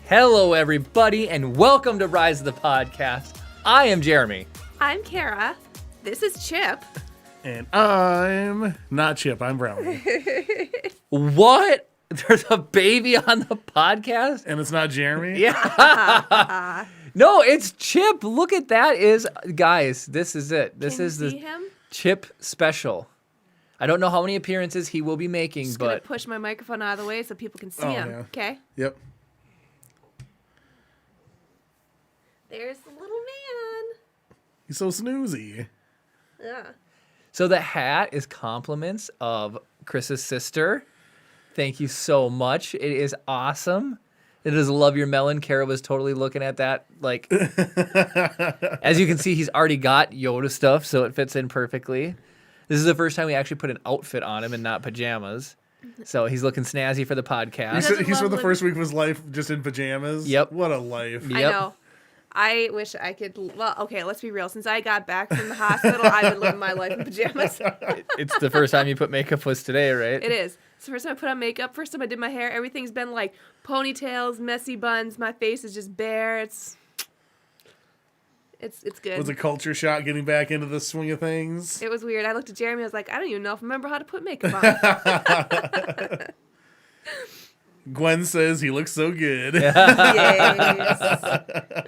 Hello, everybody, and welcome to Rise of the Podcast. I am Jeremy. I'm Kara. This is Chip. And I'm not Chip, I'm Brownie. What? There's a baby on the podcast? And it's not Jeremy? Yeah. No, it's Chip. Look at that. Guys, this is it. This Can is you the see him? Chip special. I don't know how many appearances he will be making, Just but gonna push my microphone out of the way so people can see him. Yeah. Okay. Yep. There's the little man. He's so snoozy. Yeah. so the hat is compliments of Chris's sister. Thank you so much. It is awesome. It is Love Your Melon. Kara was totally looking at that. Like, as you can see, he's already got Yoda stuff, so it fits in perfectly. This is the first time we actually put an outfit on him and not pajamas. So he's looking snazzy for the podcast. doesn't He's for love the living- first week of his life just in pajamas. Yep. What a life. Yep. I know. I wish I could. Well, okay, let's be real. Since I got back from the hospital, I've been living my life in pajamas. It's the first time you put makeup was today, right? It is. It's the first time I put on makeup. First time I did my hair. Everything's been like ponytails, messy buns. My face is just bare. It's good. Was a culture shock getting back into the swing of things. It was weird. I looked at Jeremy. I was like, I don't even know if I remember how to put makeup on. Gwen says he looks so good. Yes.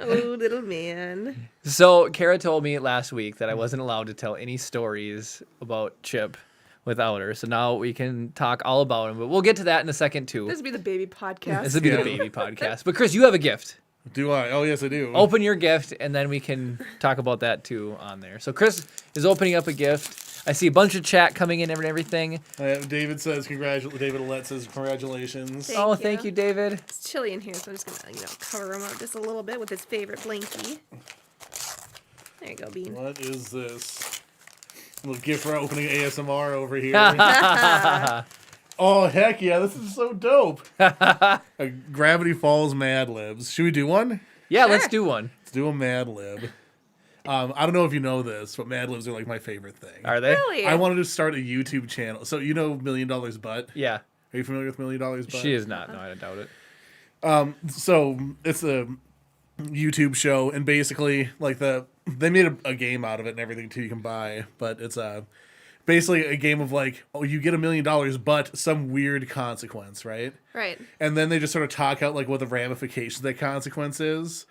Oh, little man. So Kara told me last week that I wasn't allowed to tell any stories about Chip without her. So now we can talk all about him. But we'll get to that in a second, too. This would be the baby podcast. This would be the Yeah. baby podcast. But Chris, you have a gift. Do I? Oh, yes, I do. Open your gift, and then we can talk about that, too, on there. So Chris is opening up a gift. I see a bunch of chat coming in and everything. David says, David Alette says, congratulations. Thank you, David. It's chilly in here, so I'm just gonna, cover him up just a little bit with his favorite blankie. There you go, Bean. What is this? A little gift for opening ASMR over here. Oh, heck yeah, this is so dope. Gravity Falls Mad Libs. Should we do one? Yeah, Sure. let's do one. Let's do a Mad Lib. I don't know if you know this, but Mad Libs are like my favorite thing. Are they? Really? I wanted to start a YouTube channel. So you know $1 Million Butt? Yeah. Are you familiar with $1 Million Butt? She is not. No, I doubt it. So it's a YouTube show, and basically like they made a game out of it and everything too. You can buy, but it's basically a game of like, oh, you get $1 million, but some weird consequence, right? Right. And then they just sort of talk out like what the ramifications of that consequence is.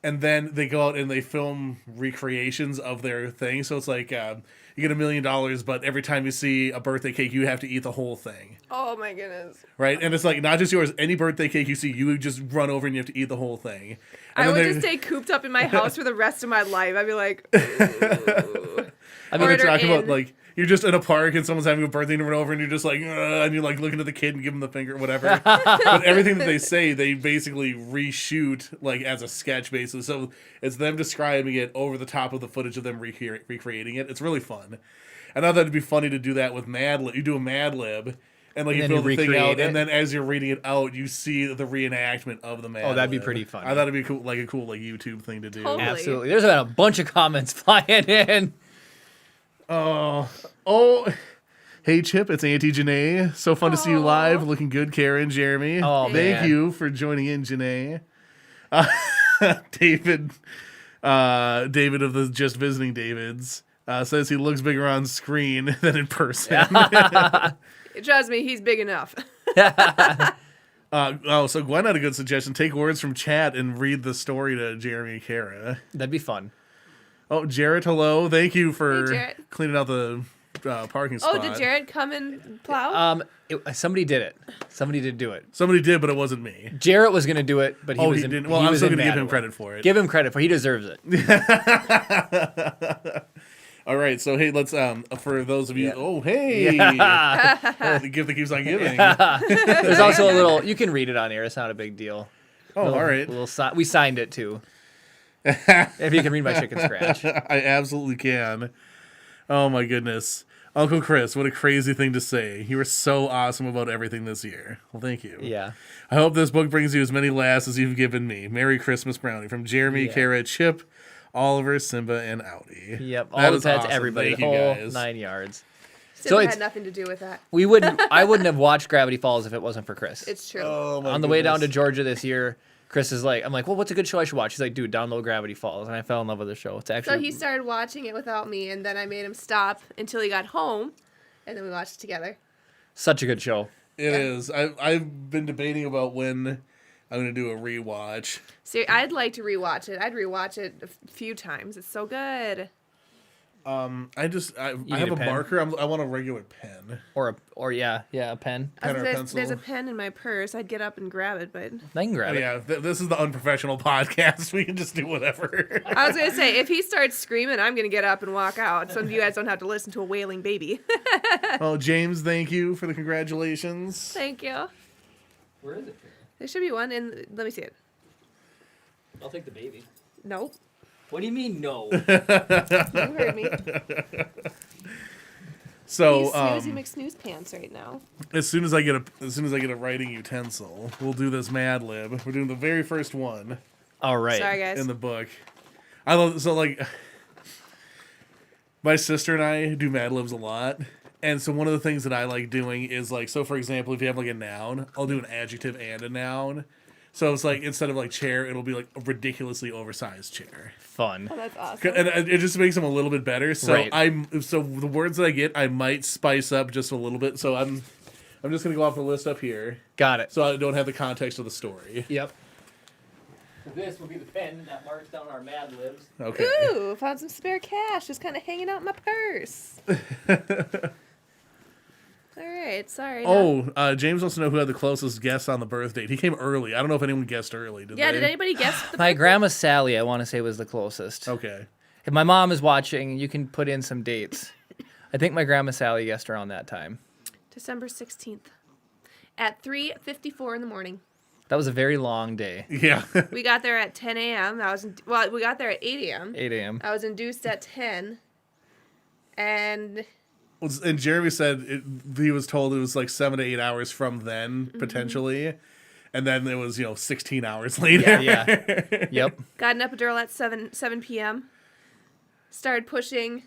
And then they go out and they film recreations of their thing. So it's like you get $1 million, but every time you see a birthday cake, you have to eat the whole thing. Oh my goodness. Right? And it's like not just yours. Any birthday cake you see, you would just run over and you have to eat the whole thing. And I then would they- just stay cooped up in my house for the rest of my life. I'd be like, ooh. I mean, We're Order talking about in. like you're just in a park and someone's having a birthday and you run over and you're just like, and you're like looking at the kid and give him the finger, whatever. But everything that they say, they basically reshoot like as a sketch basis. So it's them describing it over the top of the footage of them recreating it. It's really fun. And I thought it'd be funny to do that with Mad Lib. You do a Mad Lib. And like And you then fill you the thing recreate out, it? and then as you're reading it out, you see the reenactment of the Mad Lib. that'd be pretty funny. I thought it'd be cool, like a cool like YouTube thing to do. Totally. Absolutely. There's been a bunch of comments flying in. Oh, hey Chip, it's Auntie Janae. So fun to see you live. Looking good, Karen, Jeremy. Oh, Thank man. you for joining in, Janae. David of the Just Visiting Davids says he looks bigger on screen than in person. Trust me, he's big enough. So Gwen had a good suggestion. Take words from chat and read the story to Jeremy and Kara. That'd be fun. Oh, Jarrett, hello. Thank you for Hey, Jarrett. cleaning out the parking spot. Oh, did Jared come and plow? Somebody did it. Somebody did do it. Somebody did, but it wasn't me. Jarrett was going to do it, but he Oh, was he in, didn't. Well, he I'm was still in going to give him Mattawa. credit for it. Give him credit for he deserves it. All right, so hey, let's for those of you. Yeah. Oh, hey, the gift that keeps on giving. There's also a little. You can read it on air. It's not a big deal. Oh, all right. We signed it too. If you can read my chicken scratch. I absolutely can. Oh my goodness, Uncle Chris, what a crazy thing to say. You were so awesome about everything this year. Well, thank you. Yeah. I hope this book brings you as many laughs as you've given me. Merry Christmas, Brownie, from Jeremy, Yeah. Kara, Chip, Oliver, Simba, and Audi. Yep. That All the is pets, awesome. everybody, Thank the you, whole guys. 9 yards. Simba it's- had nothing to do with that. I wouldn't have watched Gravity Falls if it wasn't for Chris. It's true. Oh, my On the way down to goodness. Georgia this year, Chris is like, I'm like, well, what's a good show I should watch? He's like, dude, download Gravity Falls, and I fell in love with the show. It's actually So he started watching it without me, and then I made him stop until he got home, and then we watched it together. such a good show. It is. I've been debating about when I'm going to do a rewatch. See, I'd like to rewatch it. I'd rewatch it a few times. It's so good. I have need a a pen? marker. I want a regular pen. Or a pen. Pen or There's pencil. a pen in my purse. I'd get up and grab it, but I can grab it. Yeah, this is the unprofessional podcast. We can just do whatever. I was gonna say if he starts screaming, I'm gonna get up and walk out. So you guys don't have to listen to a wailing baby. Well, James, thank you for the congratulations. Thank you. Where is it? There should be one in. Let me see it. I'll take the baby. Nope. What do you mean, no? You heard me. So, He's Snoozy McSnooze pants right now. as soon as I get a writing utensil, we'll do this Mad Lib. We're doing the very first one All right. Sorry, guys. in the book. I love my sister and I do Mad Libs a lot. And so one of the things that I like doing is like, so for example, if you have like a noun, I'll do an adjective and a noun. So it's like, instead of like chair, it'll be like a ridiculously oversized chair. Fun. Oh, that's awesome. And it just makes them a little bit better. So Right. so the words that I get, I might spice up just a little bit. So I'm just gonna go off the list up here, Got it. so I don't have the context of the story. Yep. This will be the pen that marks down our Mad Libs. Okay. Ooh, found some spare cash just kind of hanging out in my purse. All right, sorry. no. Oh, James wants to know who had the closest guess on the birth date. He came early. I don't know if anyone guessed early. Did Yeah, they? did anybody guess the My birthday? grandma Sally, I want to say, was the closest. Okay. If my mom is watching, you can put in some dates. I think my grandma Sally guessed around that time. December 16th at 3:54 in the morning. That was a very long day. Yeah. We got there at 10 a.m. We got there at 8 a.m. 8 a.m. I was induced at 10, and And Jeremy said he was told it was like 7 to 8 hours from then, Mm-hmm. potentially. And then it was, 16 hours later. Yeah. Yep. got an epidural at 7 p.m. Started pushing.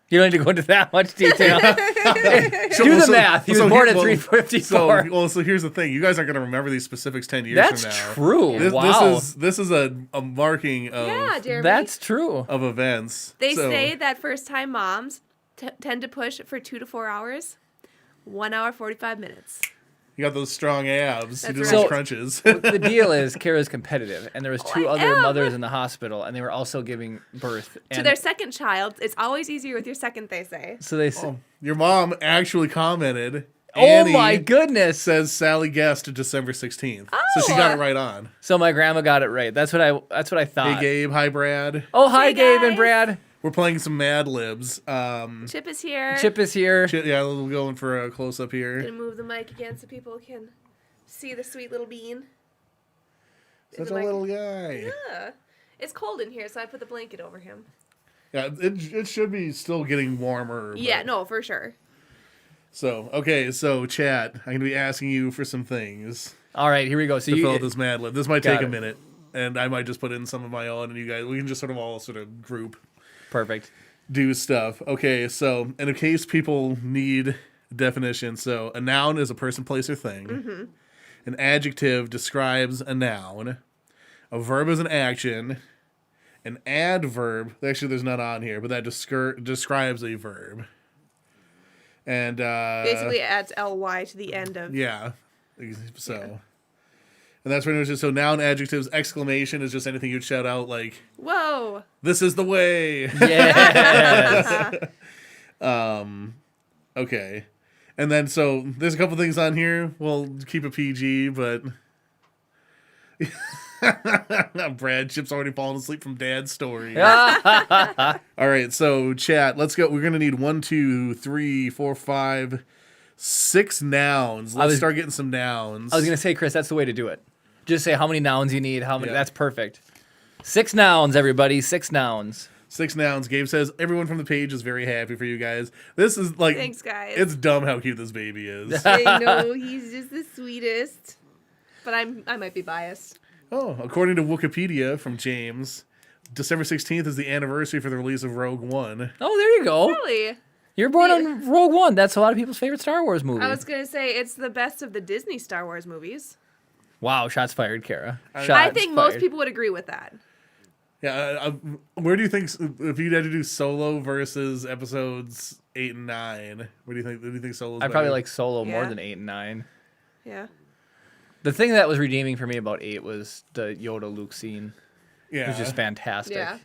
You don't need to go into that much detail. Do the math. He was so born here- at well, 3:54. So here's the thing. You guys aren't going to remember these specifics 10 years That's from now. true. Wow. This is a marking of Yeah, Jeremy. That's true. of events. They So- say that first-time moms tend to push for 2 to 4 hours. 1 hour 45 minutes. You got those strong abs. You That's do right. those So- crunches. The deal is Kara's competitive, and there was two I other am. mothers in the hospital, and they were also giving birth. To And their second child, it's always easier with your second, they say. so they said, Your mom actually commented. "Oh Annie my goodness!" Says Sally guessed December 16th. So she got it right on. So my grandma got it right. That's what I thought. Hey, Gabe. Hi, Brad. Oh, hi, Hey, Gabe and guys. Brad. We're playing some Mad Libs. Chip is here. Chip is here. Yeah, we're going for a close up here. Gonna move the mic again so people can see the sweet little bean. Such the a mic- little guy. Yeah. It's cold in here, so I put the blanket over him. Yeah, it should be still getting warmer. Yeah, but- no, for sure. So, okay, so chat, I'm going to be asking you for some things All right, here we go. So to fill you out this Mad Lib. This might Got take a it. minute, and I might just put in some of my own, and you guys, we can just all group perfect. do stuff. Okay, so, and in case people need definition, so a noun is a person, place, or thing. Mm-hmm. An adjective describes a noun. A verb is an action. An adverb, actually there's none on here, but that describes a verb. And Basically adds ly to the end of. yeah, so. And that's pretty much it. So noun, adjectives, exclamation is just anything you'd shout out like, Whoa! "This is the way." Yes. Okay. And then so there's a couple things on here. We'll keep it PG, but Brad Chip's already fallen asleep from Dad's story. All right, so chat, let's go. We're gonna need 1, 2, 3, 4, 5, 6 nouns. Let's start getting some nouns. I was gonna say, Chris, that's the way to do it. Just say how many nouns you need. How many? Yeah. That's perfect. 6 nouns, everybody. 6 nouns. 6 nouns. Gabe says everyone from the page is very happy for you guys. This is like, Thanks, guys. it's dumb how cute this baby is. I know he's just the sweetest, but I might be biased. Oh, according to Wikipedia from James, December 16th is the anniversary for the release of Rogue One. Oh, there you go. Really? You're born on Rogue One. That's a lot of people's favorite Star Wars movie. I was gonna say it's the best of the Disney Star Wars movies. Wow, shots fired, Kara. I Shots think most fired. people would agree with that. Yeah, where do you think if you had to do Solo versus episodes 8 and 9? What do you think? Do you think Solo's I probably better? like Solo more Yeah. than 8 and 9. Yeah. The thing that was redeeming for me about 8 was the Yoda Luke scene. Yeah, It was just fantastic. Yeah.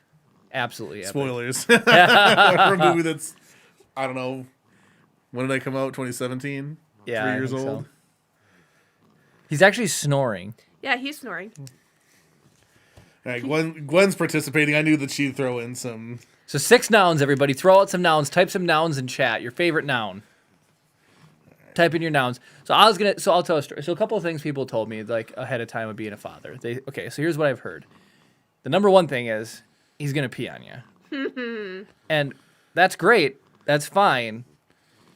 Absolutely epic. spoilers for a movie that's I don't know. When did I come out? 2017. Yeah, 3 I years think so. old. He's actually snoring. Yeah, he's snoring. All right, Gwen's participating. I knew that she'd throw in some. So 6 nouns, everybody. Throw out some nouns. Type some nouns in chat. Your favorite noun. Type in your nouns. So I'll tell a story. So a couple of things people told me like ahead of time of being a father. Okay, so here's what I've heard. The number one thing is he's gonna pee on you. And that's great. That's fine.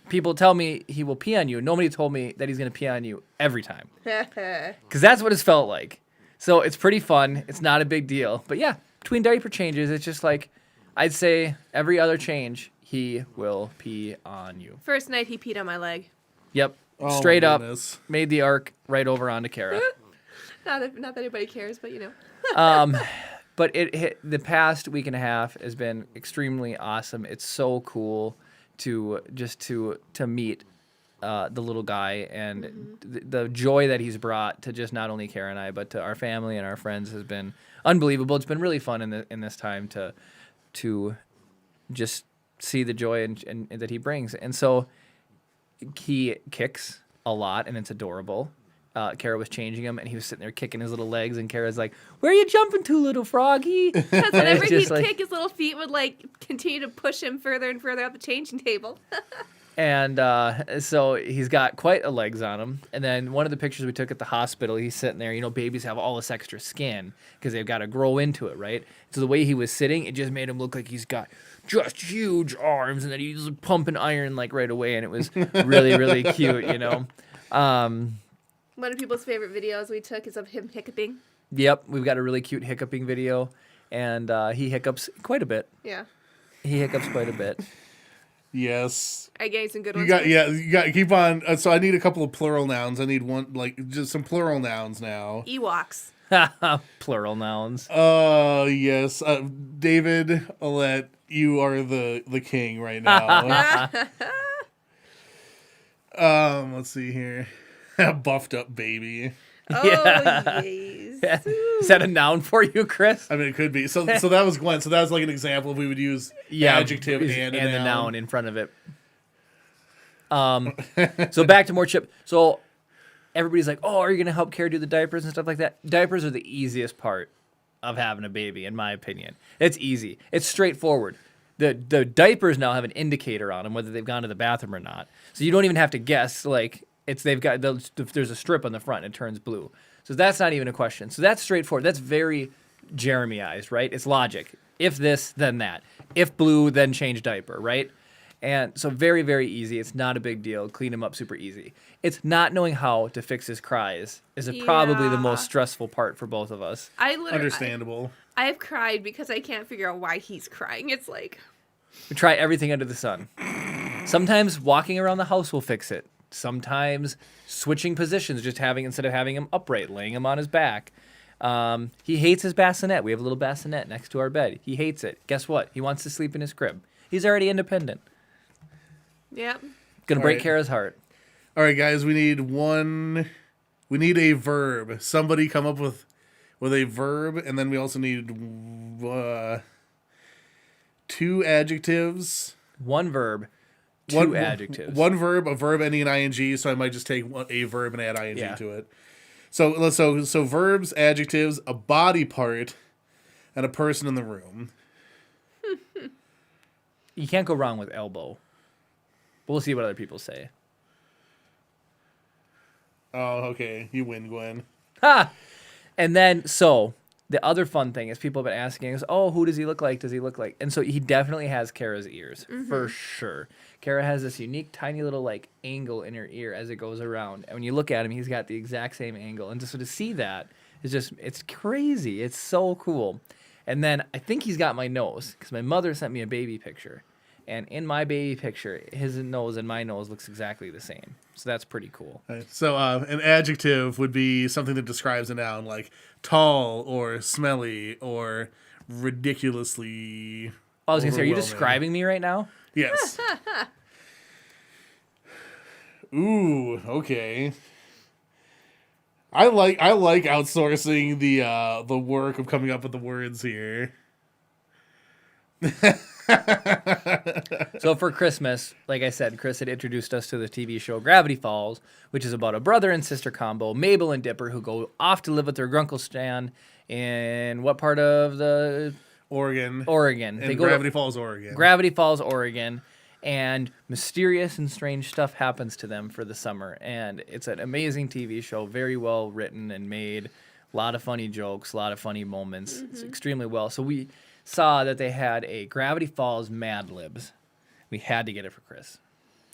People tell me he will pee on you. Nobody told me that he's gonna pee on you every time. Because that's what it's felt like. So it's pretty fun. It's not a big deal. But yeah, between diaper changes, it's just like, I'd say every other change, he will pee on you. First night he peed on my leg. Yep. Oh, Straight my up, goodness. made the arc right over onto Kara. Not that anybody cares, but you know. But the past week and a half has been extremely awesome. It's so cool to meet the little guy, and the joy that he's brought to just not only Kara and I, but to our family and our friends has been unbelievable. It's been really fun in this time to just see the joy and that he brings. And so he kicks a lot, and it's adorable. Kara was changing him, and he was sitting there kicking his little legs, and Kara's like, "Where are you jumping to, little froggy?" Because whenever he'd just like- kick, his little feet would like continue to push him further and further up the changing table. And so he's got quite a legs on him. And then one of the pictures we took at the hospital, he's sitting there. You know, babies have all this extra skin because they've got to grow into it, right? So the way he was sitting, it just made him look like he's got just huge arms, and then he's pumping iron like right away. And it was really, really cute, you know. One of people's favorite videos we took is of him hiccuping. Yep, we've got a really cute hiccuping video, and he hiccups quite a bit. Yeah. He hiccups quite a bit. I Yes. gave some good You ones. got first. yeah. You got keep on. So I need a couple of plural nouns. I need one just some plural nouns now. Ewoks. Plural nouns. Yes. David, Alette, you are the king right now. Let's see here. Buffed up baby. Oh, Yeah. yes. Is that a noun for you, Chris? I mean, it could be. So that was Gwen. So that was like an example. We would use adjective and a the noun. noun in front of it. So back to more Chip. So everybody's like, "Oh, are you gonna help Kara do the diapers and stuff like that?" Diapers are the easiest part of having a baby, in my opinion. It's easy. It's straightforward. The diapers now have an indicator on them whether they've gone to the bathroom or not. So you don't even have to guess. Like there's a strip on the front and it turns blue. So that's not even a question. So that's straightforward. That's very Jeremyized, right? It's logic. If this, then that. If blue, then change diaper, right? And so very, very easy. It's not a big deal. Clean him up super easy. It's not knowing how to fix his cries is probably the Yeah. most stressful part for both of us. I literally, Understandable. I've cried because I can't figure out why he's crying. It's like, We try everything under the sun. Sometimes walking around the house will fix it. Sometimes switching positions, instead of having him upright, laying him on his back. He hates his bassinet. We have a little bassinet next to our bed. He hates it. Guess what? He wants to sleep in his crib. He's already independent. yep. Gonna All break right. Kara's heart. All right, guys. We need a verb. Somebody come up with a verb, and then we also need 2 adjectives. One verb, two adjectives. One verb, a verb ending in ing. So I might just take a verb and add ing Yeah. to it. So verbs, adjectives, a body part, and a person in the room. You can't go wrong with elbow. But we'll see what other people say. Oh, okay. You win, Gwen. Ha! And then, so, the other fun thing is people have been asking us, oh, who does he look like? Does he look like? And so he definitely has Kara's ears, for sure. Kara has this unique, tiny little, like, angle in her ear as it goes around. And when you look at him, he's got the exact same angle. And just to see that is just, it's crazy. It's so cool. And then I think he's got my nose, because my mother sent me a baby picture. And in my baby picture, his nose and my nose looks exactly the same. So that's pretty cool. Right. So an adjective would be something that describes a noun, like tall or smelly or ridiculously. I was going to say, are you overwhelming. describing me right now? Yes. Ooh, okay. I like outsourcing the work of coming up with the words here. So for Christmas, like I said, Chris had introduced us to the TV show Gravity Falls, which is about a brother and sister combo, Mabel and Dipper, who go off to live with their Grunkle Stan in what part of the Oregon. Oregon? And Gravity Falls, Oregon. Gravity Falls, Oregon, and mysterious and strange stuff happens to them for the summer. And it's an amazing TV show, very well written and made. A lot of funny jokes, a lot of funny moments. It's extremely well. So we saw that they had a Gravity Falls Mad Libs. We had to get it for Chris.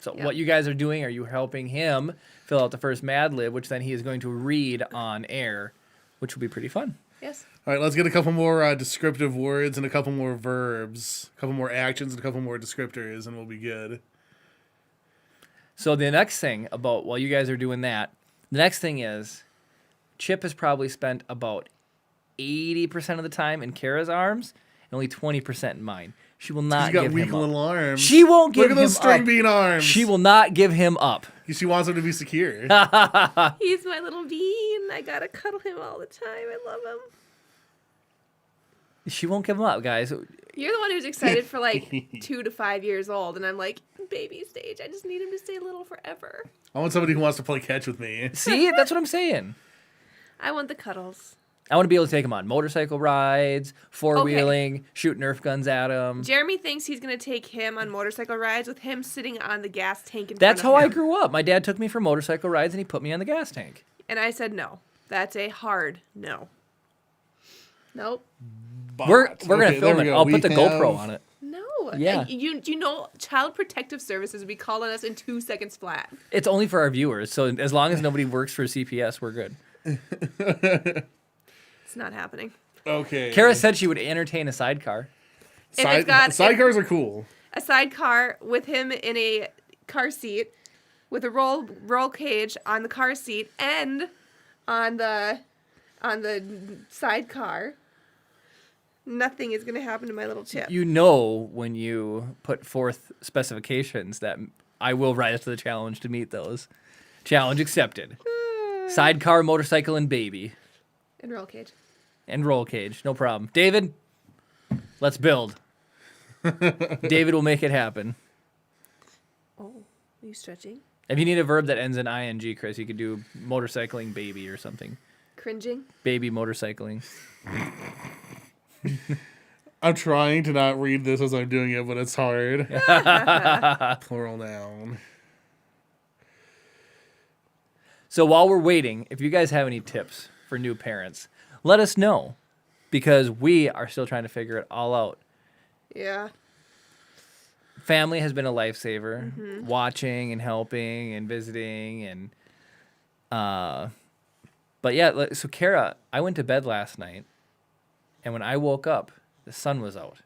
So what you guys are doing, are you helping him fill out the first Mad Lib, which then he is going to read on air, which will be pretty fun. Yes. All right, let's get a couple more descriptive words and a couple more verbs, a couple more actions and a couple more descriptors, and we'll be good. So the next thing about, while you guys are doing that, the next thing is Chip has probably spent about 80% of the time in Kara's arms and only 20% in mine. She will not He's got give weak him up. little arms. She won't give Look at him those string up. bean arms. She will not give him up. She wants him to be secure. He's my little bean. I gotta cuddle him all the time. I love him. She won't give him up, guys. You're the one who's excited for like 2 to 5 years old, and I'm like, baby stage. I just need him to stay little forever. I want somebody who wants to play catch with me. See, that's what I'm saying. I want the cuddles. I want to be able to take him on motorcycle rides, four-wheeling, shoot Nerf guns at him. Jeremy thinks he's gonna take him on motorcycle rides with him sitting on the gas tank in That's front how of I him. grew up. My dad took me for motorcycle rides, and he put me on the gas tank. And I said no. That's a hard no. Nope. We're gonna Okay, film there we it. go. I'll We put the have- GoPro on it. No. Yeah. You know, Child Protective Services will be calling us in 2 seconds flat. It's only for our viewers, so as long as nobody works for CPS, we're good. It's not happening. Okay. Kara said she would entertain a sidecar. If it's got- sidecars are cool. A sidecar with him in a car seat with a roll cage on the car seat and on the sidecar. Nothing is going to happen to my little Chip. You know, when you put forth specifications, that I will rise to the challenge to meet those. Challenge accepted. Sidecar, motorcycle, and baby. And roll cage. And roll cage. No problem. David, let's build. David will make it happen. Oh, are you stretching? If you need a verb that ends in ing, Chris, you could do motorcycling baby or something. Cringing? Baby motorcycling. I'm trying to not read this as I'm doing it, but it's hard. Plural noun. So while we're waiting, if you guys have any tips for new parents, let us know, because we are still trying to figure it all out. Yeah. Family has been a lifesaver, watching and helping and visiting and but yeah, so Kara, I went to bed last night, and when I woke up, the sun was out.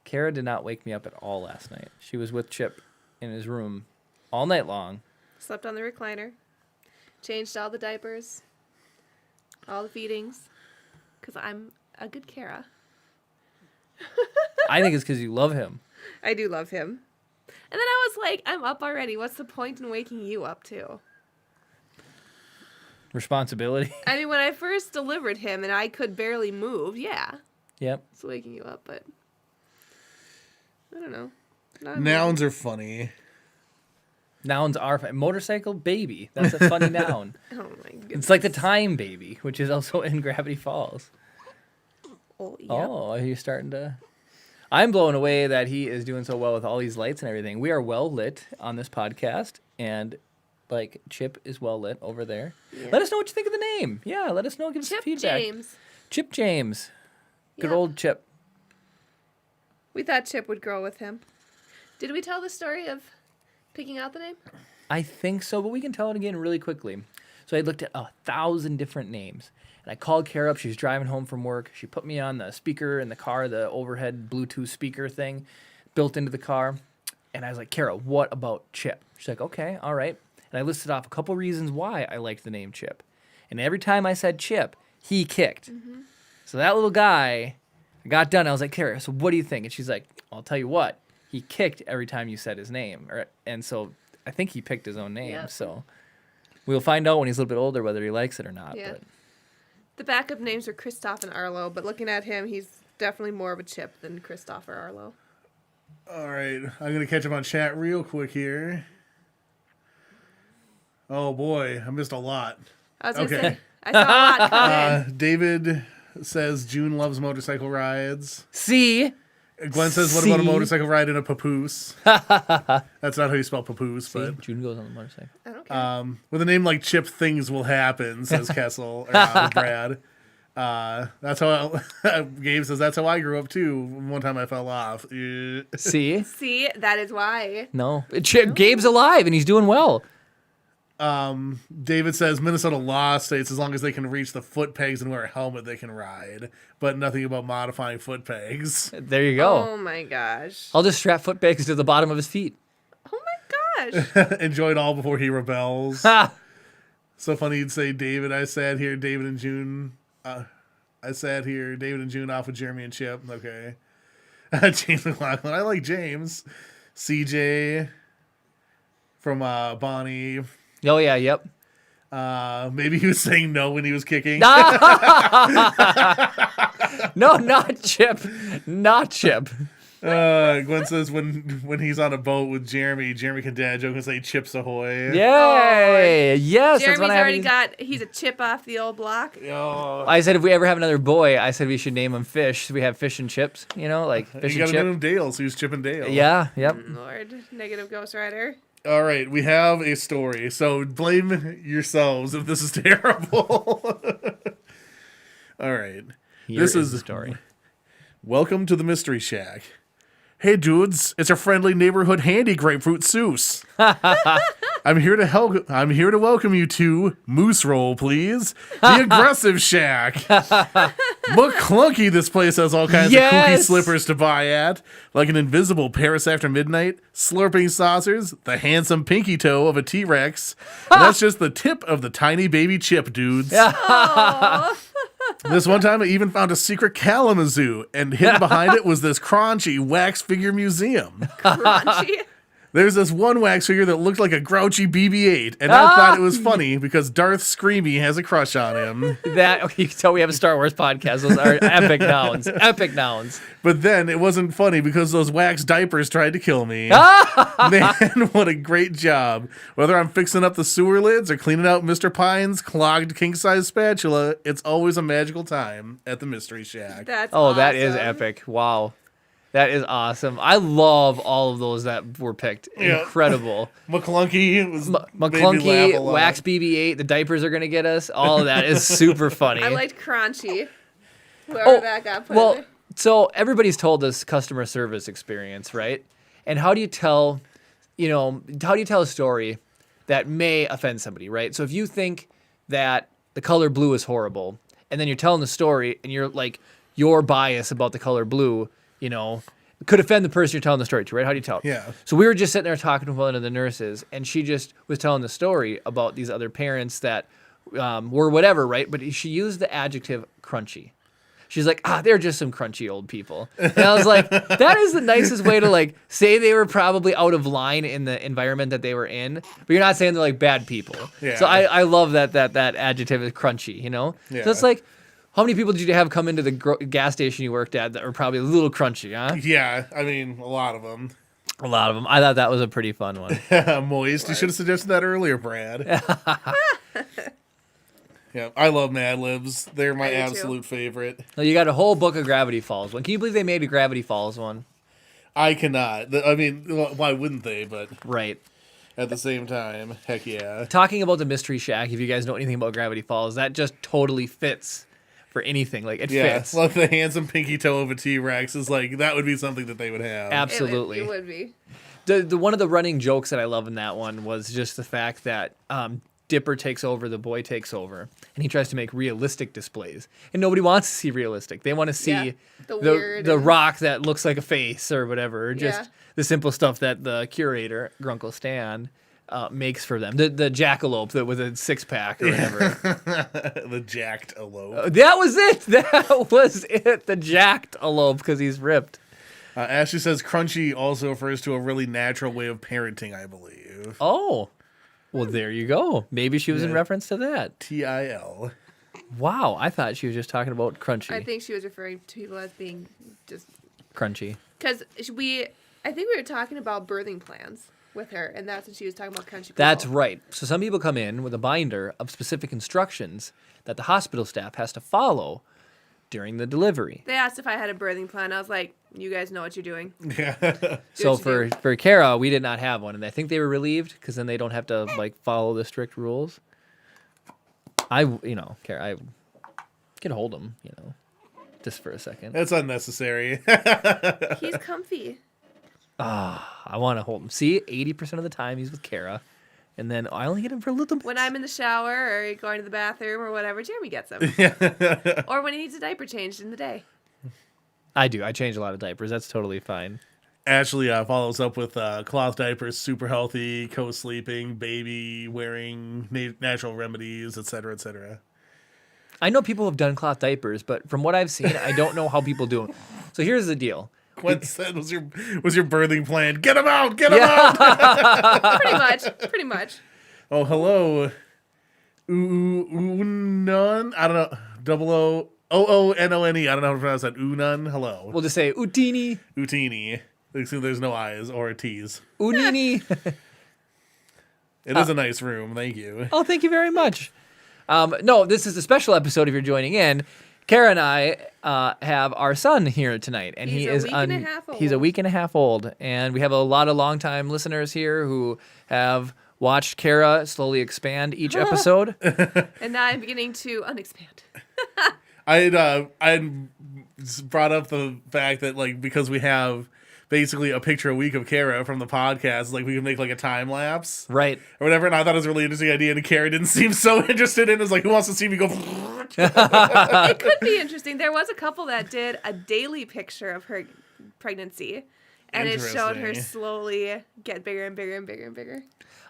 Kara did not wake me up at all last night. She was with Chip in his room all night long. Slept on the recliner. Changed all the diapers. All the feedings. Because I'm a good Kara. I think it's because you love him. I do love him. And then I was like, I'm up already. What's the point in waking you up too? Responsibility. I mean, when I first delivered him and I could barely move, yeah, Yep. it's waking you up, but I don't know. Not Nouns are funny. Nouns are motorcycle baby. That's a funny noun. Oh my goodness. It's like the time baby, which is also in Gravity Falls. Oh, yeah. Oh, are you starting to? I'm blown away that he is doing so well with all these lights and everything. We are well lit on this podcast, and like Chip is well lit over there. Yeah. Let us know what you think of the name. Yeah, let us know. Give us some Chip feedback. James. Chip James. Good Yeah. old Chip. We thought Chip would grow with him. Did we tell the story of picking out the name? I think so, but we can tell it again really quickly. So I looked at 1,000 different names. And I called Kara up. She was driving home from work. She put me on the speaker in the car, the overhead Bluetooth speaker thing. built into the car. And I was like, Kara, what about Chip? She's like, okay, all right. And I listed off a couple reasons why I liked the name Chip. And every time I said Chip, he kicked. Mm-hmm. So that little guy, I got done. I was like, Kara, so what do you think? And she's like, I'll tell you what. He kicked every time you said his name. And so I think he picked his own name. Yep. So we'll find out when he's a little bit older whether he likes it or not. Yeah. But. The backup names are Kristoff and Arlo, but looking at him, he's definitely more of a Chip than Kristoff or Arlo. All right, I'm going to catch up on chat real quick here. Oh, boy, I missed a lot. I was going to say, I saw a lot come in. David says June loves motorcycle rides. See? Gwen says, what about a motorcycle ride in a papoose? That's not how you spell papoose, See? but... June goes on the motorcycle. I don't care. With a name like Chip, things will happen, says Kessel, or Brad. That's how Gabe says that's how I grew up too. One time I fell off. See? See, that is why. No. Gabe's alive and he's doing well. David says Minnesota law states as long as they can reach the foot pegs and wear a helmet, they can ride, but nothing about modifying foot pegs. There you go. Oh my gosh. I'll just strap foot pegs to the bottom of his feet. Oh my gosh. Enjoy it all before he rebels. So funny you'd say David. I sat here, David and June. David and June off with Jeremy and Chip. Okay. James McLaughlin. I like James. CJ from Bonnie. Oh, yeah, yep. Maybe he was saying no when he was kicking. No, not Chip. Not Chip. Gwen says when he's on a boat with Jeremy can dad joke and say Chips Ahoy. Yay! Yes, Jeremy's that's what already got, he's a chip off the old block. Oh. I said if we ever have another boy, I said we should name him Fish. So we have Fish and Chips, like Fish You and gotta Chip. name him Dale, so he's Chip and Dale. Yeah, yep. Lord, negative Ghost Rider. All right, we have a story, so blame yourselves if this is terrible. All right. This is the story. Welcome to the Mystery Shack. Hey dudes, it's a friendly neighborhood handy grapefruit Seuss. I'm here to welcome you to Moose Roll, please. The Aggressive Shack. McClunky, this place has all kinds of kooky slippers to buy at, like an invisible Paris After Midnight, slurping saucers, the handsome pinky toe of a T-Rex, and that's just the tip of the tiny baby Chip, dudes. This one time I even found a secret Kalamazoo, and hidden behind it was this crunchy wax figure museum. Crunchy. There's this one wax figure that looked like a grouchy BB-8, and I thought it was funny because Darth Screamy has a crush on him. You can tell we have a Star Wars podcast. Those are epic nouns. Epic nouns. But then it wasn't funny because those wax diapers tried to kill me. Man, what a great job. Whether I'm fixing up the sewer lids or cleaning out Mr. Pine's clogged king-size spatula, it's always a magical time at the Mystery Shack. That's that is awesome. epic. Wow. That is awesome. I love all of those that were picked. Yeah. Incredible. McClunky was McClunky, Wax BB-8, the diapers are going to get us. All of that is super funny. I liked Crunchy. Whoever that got put in there. So everybody's told us customer service experience, right? And how do you tell a story that may offend somebody, right? So if you think that the color blue is horrible, and then you're telling the story, and you're like, your bias about the color blue, could offend the person you're telling the story to, right? How do you tell? Yeah. So we were just sitting there talking to one of the nurses, and she just was telling the story about these other parents that were whatever, right? But she used the adjective crunchy. She's like, they're just some crunchy old people. And I was like, that is the nicest way to say they were probably out of line in the environment that they were in, but you're not saying they're bad people. Yeah. So I love that adjective is crunchy, Yeah. So it's like, how many people did you have come into the gas station you worked at that were probably a little crunchy, huh? Yeah, I mean, a lot of them. A lot of them. I thought that was a pretty fun one. Moist. You should have suggested that earlier, Brad. Yeah, I love Mad Libs. They're my absolute favorite. So you got a whole book of Gravity Falls one. Can you believe they made a Gravity Falls one? I cannot. I mean, why wouldn't they? But right. At the same time, heck yeah. Talking about the Mystery Shack, if you guys know anything about Gravity Falls, that just totally fits for anything. It fits. Like the handsome pinky toe of a T-Rex is that would be something that they would have. Absolutely. It would be. The one of the running jokes that I love in that one was just the fact that Dipper takes over, the boy takes over, and he tries to make realistic displays. And nobody wants to see realistic. They want to see the weird the and- rock that looks like a face or whatever, or just Yeah. the simple stuff that the curator, Grunkle Stan, makes for them. The jackalope that with a six-pack or whatever. The jacked elope. That was it. That was it. The jacked elope because he's ripped. Ashley says crunchy also refers to a really natural way of parenting, I believe. Oh. Well, there you go. Maybe she was in Yeah. reference to that. TIL. Wow. I thought she was just talking about crunchy. I think she was referring to people as being just Crunchy. because I think we were talking about birthing plans with her, and that's what she was talking about. Crunchy. That's people. right. So some people come in with a binder of specific instructions that the hospital staff has to follow during the delivery. They asked if I had a birthing plan. I was like, "You guys know what you're doing." So what you for Kara, we did not have one, and I think they were relieved because then they don't have to like follow the strict rules. Kara, I can hold him, just for a second. That's unnecessary. He's comfy. I want to hold him. See, 80% of the time he's with Kara, and then I only get him for a little bit. When I'm in the shower or going to the bathroom or whatever, Jeremy gets him. Or when he needs a diaper changed in the day. I do. I change a lot of diapers. That's totally fine. Ashley follows up with cloth diapers, super healthy, co-sleeping, baby wearing, natural remedies, etc., etc. I know people have done cloth diapers, but from what I've seen, I don't know how people do them. So here's the deal. What said was your birthing plan? Get him out! Get him out! Pretty much. Oh, hello. Unan. I don't know. OONONE. I don't know how to pronounce that. Unan. Hello. We'll just say Utini, Utini. There's no I's or T's. Unini. It is a nice room. Thank you. Oh, thank you very much. No, this is a special episode if you're joining in. Kara and I have our son here tonight, and He's he a is week and a half he's a old. week and a half old, and we have a lot of longtime listeners here who have watched Kara slowly expand each episode. And now I'm beginning to unexpand. I had brought up the fact that because we have basically a picture a week of Kara from the podcast, we could make a time lapse. Right. Or whatever, and I thought it was a really interesting idea, and Kara didn't seem so interested in it. It was who wants to see me go? It could be interesting. There was a couple that did a daily picture of her pregnancy, and it showed her Interesting. slowly get bigger and bigger and bigger and bigger.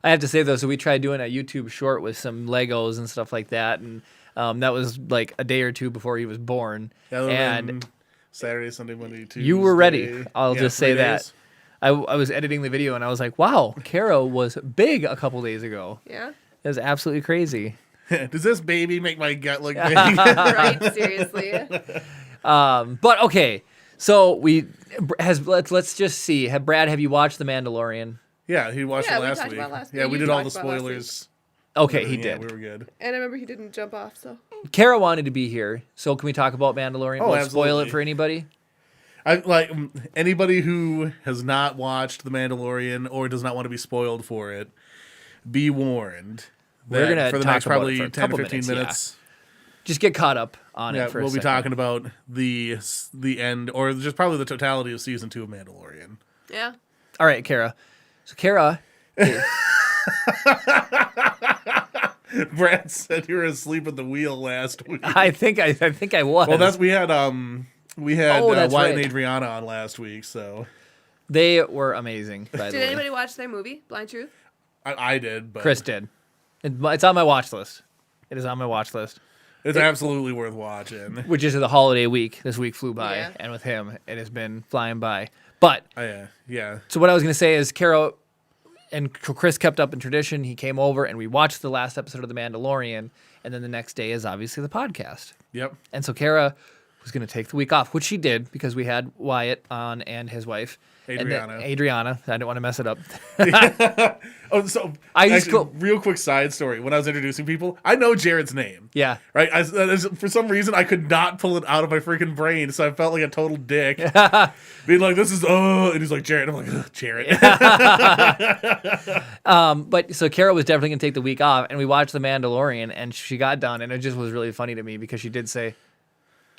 I have to say, though, so we tried doing a YouTube short with some Legos and stuff like that, and that was a day or two before he was born. That would've And been Saturday, Sunday, Monday, Tuesday. you were ready. I'll just say 3 that. days. I was editing the video, and I was like, wow, Kara was big a couple days ago. Yeah. It was absolutely crazy. Does this baby make my gut look big? Right. Seriously. But okay, so let's just see. Brad, have you watched The Mandalorian? Yeah, he watched Yeah, it we last talked week. about last Yeah, week. we You did all the talked about last spoilers. Okay, he Yeah, did. we were good. And I remember he didn't jump off. So Kara wanted to be here, so can we talk about Mandalorian? Oh, Won't spoil it absolutely. for anybody. I anybody who has not watched The Mandalorian or does not want to be spoiled for it, be warned. We're that gonna for the talk next about it probably for a 10 to couple 15 minutes, yeah. minutes. Just get caught up on Yeah, it for a we'll be second. talking about the end, or just probably the totality of season 2 of Mandalorian. yeah. All right, Kara. So Kara, Brad said you were asleep at the wheel last week. I think I was. Well, we had Oh, that's Wyatt right. and Adriana on last week, so They were amazing. By the Did way, anybody watch their movie, Blind Truth? I did, but Chris did. It's on my watch list. It is on my watch list. it's absolutely worth watching. Which is the holiday week. This week flew by, Yeah. and with him, it has been flying by. But Yeah. so what I was going to say is, Kara and Chris kept up in tradition. He came over, and we watched the last episode of The Mandalorian, and then the next day is obviously the podcast. Yep. And so Kara was going to take the week off, which she did because we had Wyatt on and his wife. Adriana. And Adriana. I didn't want to mess it up. Oh, so I used to actually, real quick side story. When I was introducing people, I know Jared's name. Yeah. Right? For some reason, I could not pull it out of my freaking brain, so I felt like a total dick. Being like, this is, and he's like, Jared. I'm like, ugh, Jared. But so Kara was definitely going to take the week off, and we watched The Mandalorian, and she got done, and it just was really funny to me because she did say,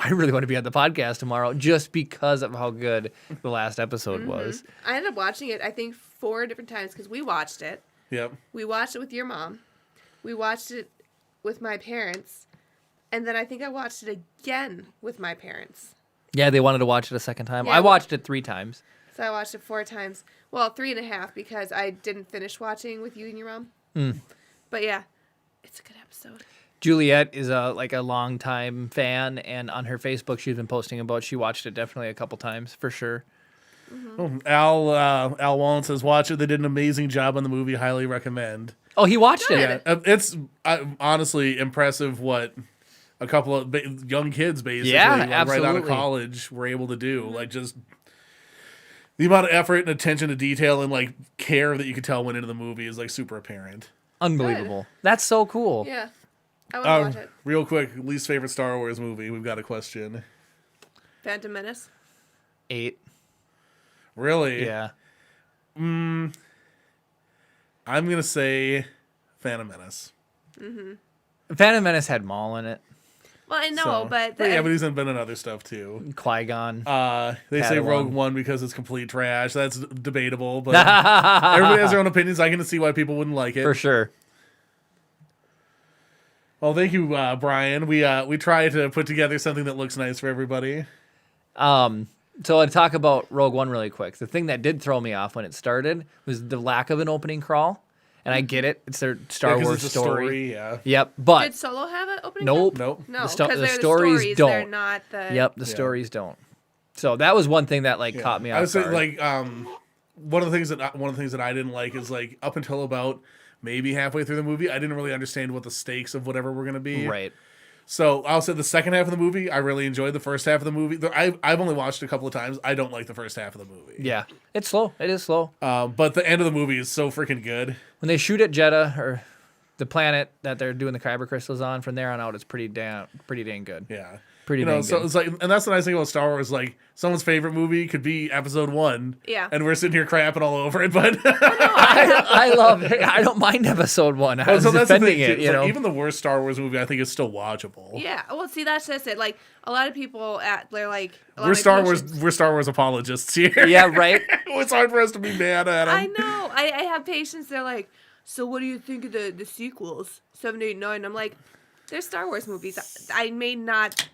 I really want to be on the podcast tomorrow just because of how good the last episode was. I ended up watching it, I think, 4 different times because we watched it. Yep. We watched it with your mom. we watched it with my parents, and then I think I watched it again with my parents. Yeah, they wanted to watch it a second time. Yeah. I watched it 3 times. So I watched it 4 times. Well, 3.5 because I didn't finish watching with you and your mom. But yeah, it's a good episode. Juliet is a longtime fan, and on her Facebook, she's been posting about. She watched it definitely a couple times for sure. Al Wallen says, watch it. They did an amazing job on the movie. Highly recommend. Oh, he watched it. It's honestly impressive what a couple of young kids, basically, Yeah, right out of absolutely. college, were able to do. Like, just the amount of effort and attention to detail and, like, care that you could tell went into the movie is, like, super apparent. Unbelievable. That's so cool. Yeah. I want to watch it. Real quick, least favorite Star Wars movie. We've got a question. Phantom Menace. 8. Really? Yeah. I'm going to say Phantom Menace. Phantom Menace had Maul in it. Well, I know, So- but yeah, but he's been in other stuff, too. Qui-Gon. They say Padawan. Rogue One because it's complete trash. That's debatable, but everybody has their own opinions. I can see why people wouldn't like it. For sure. Well, thank you, Brian. We try to put together something that looks nice for everybody. So to talk about Rogue One really quick, the thing that did throw me off when it started was the lack of an opening crawl. And I get it. It's their Star Yeah, 'cause Wars it's a story. Yeah. Yep. But did Solo have an opening? nope. Nope. No, The because sto- the they're stories They're don't. not the. Yep, the stories don't. So that was one thing that caught me off I would say guard. like one of the things that I didn't like is like up until about maybe halfway through the movie, I didn't really understand what the stakes of whatever were going to be. Right. So I'll say the second half of the movie, I really enjoyed the first half of the movie. I've only watched it a couple of times. I don't like the first half of the movie. Yeah. It's slow. It is slow. But the end of the movie is so freaking good. When they shoot at Jeddah or the planet that they're doing the kyber crystals on, from there on out, it's pretty dang good. Yeah. Pretty You know, dang so good. it's like, and that's the nice thing about Star Wars. Like, someone's favorite movie could be Episode 1. Yeah. And we're sitting here crapping all over it, but I love it. I don't mind Episode 1. I was so that's the defending thing, too. it, It's you like, know. even the worst Star Wars movie, I think, is still watchable. Yeah. Well, see, that's just it. Like a lot of people they're like. a lot We're of Star patients- Wars. We're Star Wars apologists here. Yeah, right? It's hard for us to be mad at them. I know. I have patients. They're like, so what do you think of the sequels? 7, 8, 9. I'm like, they're Star Wars movies. I may not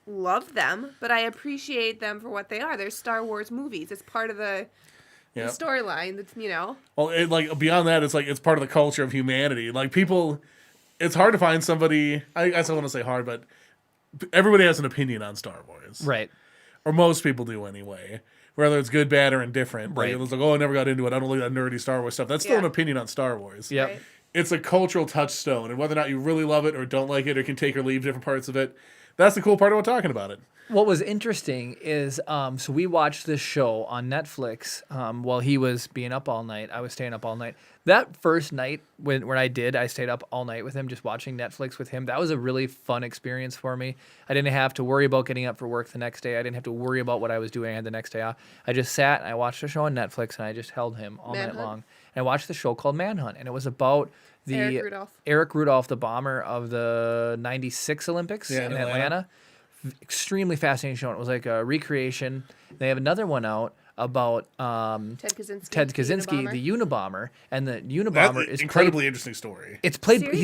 love them, but I appreciate them for what they are. They're Star Wars movies. It's part of the Yep. storyline. That's Well, like beyond that, it's like it's part of the culture of humanity. Like people, it's hard to find somebody. I guess I want to say hard, but everybody has an opinion on Star Wars, Right. or most people do anyway. Whether it's good, bad, or indifferent. Right. Like, it's like, oh, I never got into it. I don't look at that nerdy Star Wars stuff. That's still Yeah. an opinion on Star Wars. Yep. Right. It's a cultural touchstone, and whether or not you really love it or don't like it or can take or leave different parts of it, that's the cool part about talking about it. What was interesting is, so we watched this show on Netflix while he was being up all night. I was staying up all night. That first night when I stayed up all night with him, just watching Netflix with him. That was a really fun experience for me. I didn't have to worry about getting up for work the next day. I didn't have to worry about what I was doing the next day off. I just sat and I watched a show on Netflix and I just held him all night Manhunt? long. And I watched the show called Manhunt, and it was about Eric Rudolph, the bomber of the '96 Olympics Yeah, in in Atlanta. Extremely fascinating show. It was like a recreation. They have another one out about Ted Kaczynski. Ted the Kaczynski, Unabomber. the Unabomber, and the That's Unabomber an is incredibly interesting story. He's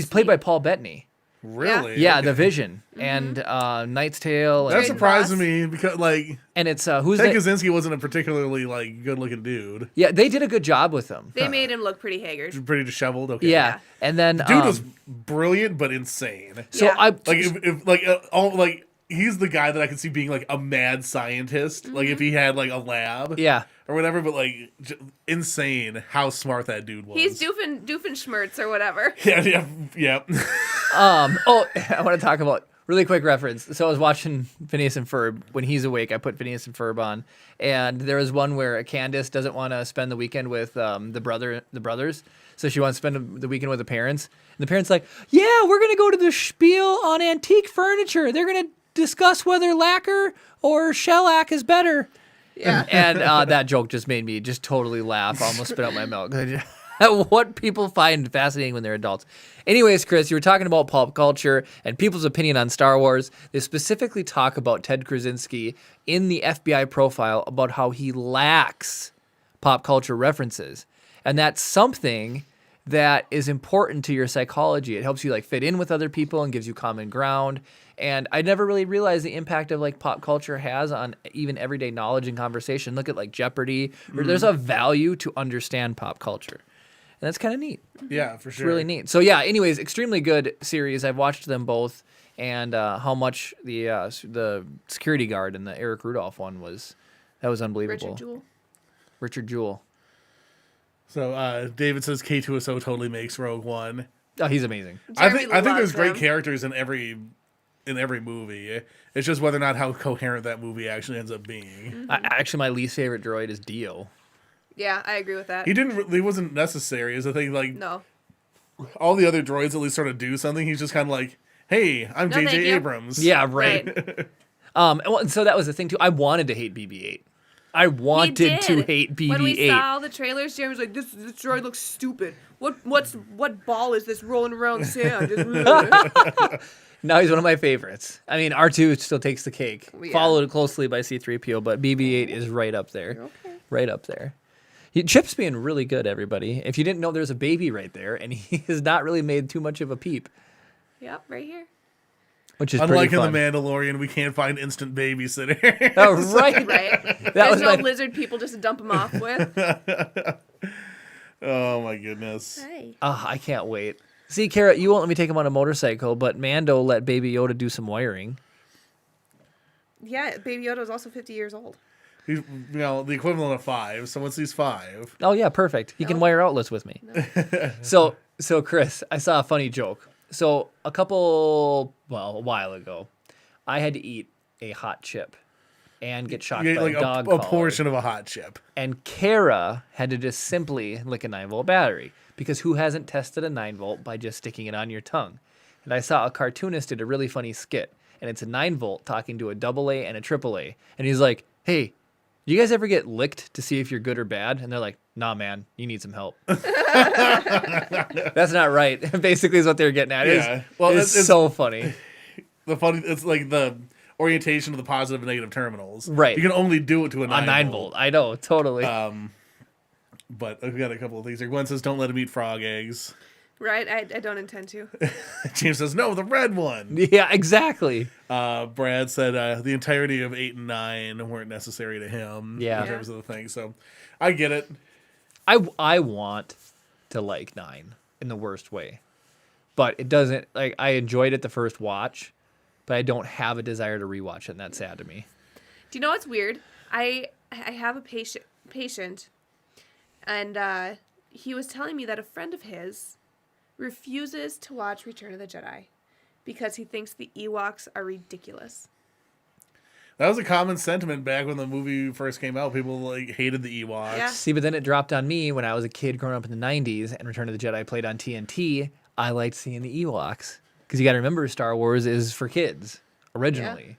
played by Paul Bettany. Really? Yeah, Okay. The Vision and Knight's Tale. That And, surprises Ross. me because like and it's who's Ted the, Kaczynski wasn't a particularly like good looking dude. yeah, they did a good job with him. They made him look pretty haggard. Pretty disheveled. Okay. Yeah, and then Dude was brilliant but insane. so Yeah. I Like if like he's the guy that I can see being like a mad scientist. Like if he had like a lab. yeah. Or whatever, but like insane how smart that dude was. He's Doofenshmirtz or whatever. Yeah. Oh, I want to talk about really quick reference. So I was watching Phineas and Ferb. When he's awake, I put Phineas and Ferb on, and there was one where Candace doesn't want to spend the weekend with the brothers, so she wants to spend the weekend with the parents. And the parents like, yeah, we're gonna go to the spiel on antique furniture. They're gonna discuss whether lacquer or shellac is better. Yeah. And that joke just made me just totally laugh. I almost spit out my milk. What people find fascinating when they're adults. Anyways, Chris, you were talking about pop culture and people's opinion on Star Wars. They specifically talk about Ted Kaczynski in the FBI profile about how he lacks pop culture references. And that's something that is important to your psychology. It helps you like fit in with other people and gives you common ground. And I never really realized the impact of like pop culture has on even everyday knowledge and conversation. Look at like Jeopardy. Where there's a value to understand pop culture. And that's kind of neat. Yeah, for It's sure. really neat. So yeah, anyways, extremely good series. I've watched them both, and how much the security guard in the Eric Rudolph one was unbelievable. Richard Jewell. So David says K2SO totally makes Rogue One. Oh, he's amazing. I Jeremy think there's loves great him. characters in every movie. It's just whether or not how coherent that movie actually ends up being. Actually, my least favorite droid is Dio. Yeah, I agree with that. He wasn't necessary. Is the thing like No. all the other droids at least sort of do something. He's just kind of like, hey, I'm No, thank J.J. you. Abrams. Yeah, right. And so that was the thing too. I wanted to hate BB-8. I wanted to hate BB-8. When we saw the trailers, Jeremy was like, "This droid looks stupid. What ball is this rolling around sand?" Now he's one of my favorites. I mean, R2 still takes the cake, Yeah. followed closely by C-3PO, but BB-8 is right up there. Okay. Right up there. Chip's being really good, everybody. If you didn't know, there's a baby right there, and he has not really made too much of a peep, Yep, right here. which is Unlike pretty in fun. The Mandalorian, we can't find instant babysitter. Oh, right. Right. That was There's no my- lizard people just to dump them off with. Oh my goodness. Hey. I can't wait. See, Kara, you won't let me take him on a motorcycle, but Mando let Baby Yoda do some wiring. Yeah, Baby Yoda is also 50 years old. He's the equivalent of 5. So once he's 5, Oh yeah, perfect. He can wire outlets with me. So Chris, I saw a funny joke. So a while ago, I had to eat a hot chip and get shocked you ate by like a dog a collar. portion of a hot chip. And Kara had to just simply lick a 9-volt battery, because who hasn't tested a 9-volt by just sticking it on your tongue? And I saw a cartoonist did a really funny skit, and it's a 9-volt talking to a AA and a AAA, and he's like, "Hey, do you guys ever get licked to see if you're good or bad?" And they're like, "Nah, man, you need some help." That's not right. Basically, is what they're getting at. Yeah. Well, Well, it's it's- so funny. It's like the orientation of the positive and negative terminals. Right. You can only do it to a 9 A 9-volt. I know, totally. But I've got a couple of things here. Gwen says, don't let him eat frog eggs. Right? I don't intend to. James says, no, the red one. Yeah, exactly. Brad said the entirety of 8 and 9 weren't necessary to him Yeah. in terms of the thing. So I get it. I want to like 9 in the worst way, but it doesn't. Like, I enjoyed it the first watch, but I don't have a desire to rewatch it, and that's sad to me. Do you know what's weird? I have a patient, and he was telling me that a friend of his refuses to watch Return of the Jedi because he thinks the Ewoks are ridiculous. That was a common sentiment back when the movie first came out. People like hated the Ewoks. Yeah. See, but then it dropped on me when I was a kid growing up in the 90s, and Return of the Jedi played on TNT. I liked seeing the Ewoks, because you got to remember, Star Wars is for kids originally.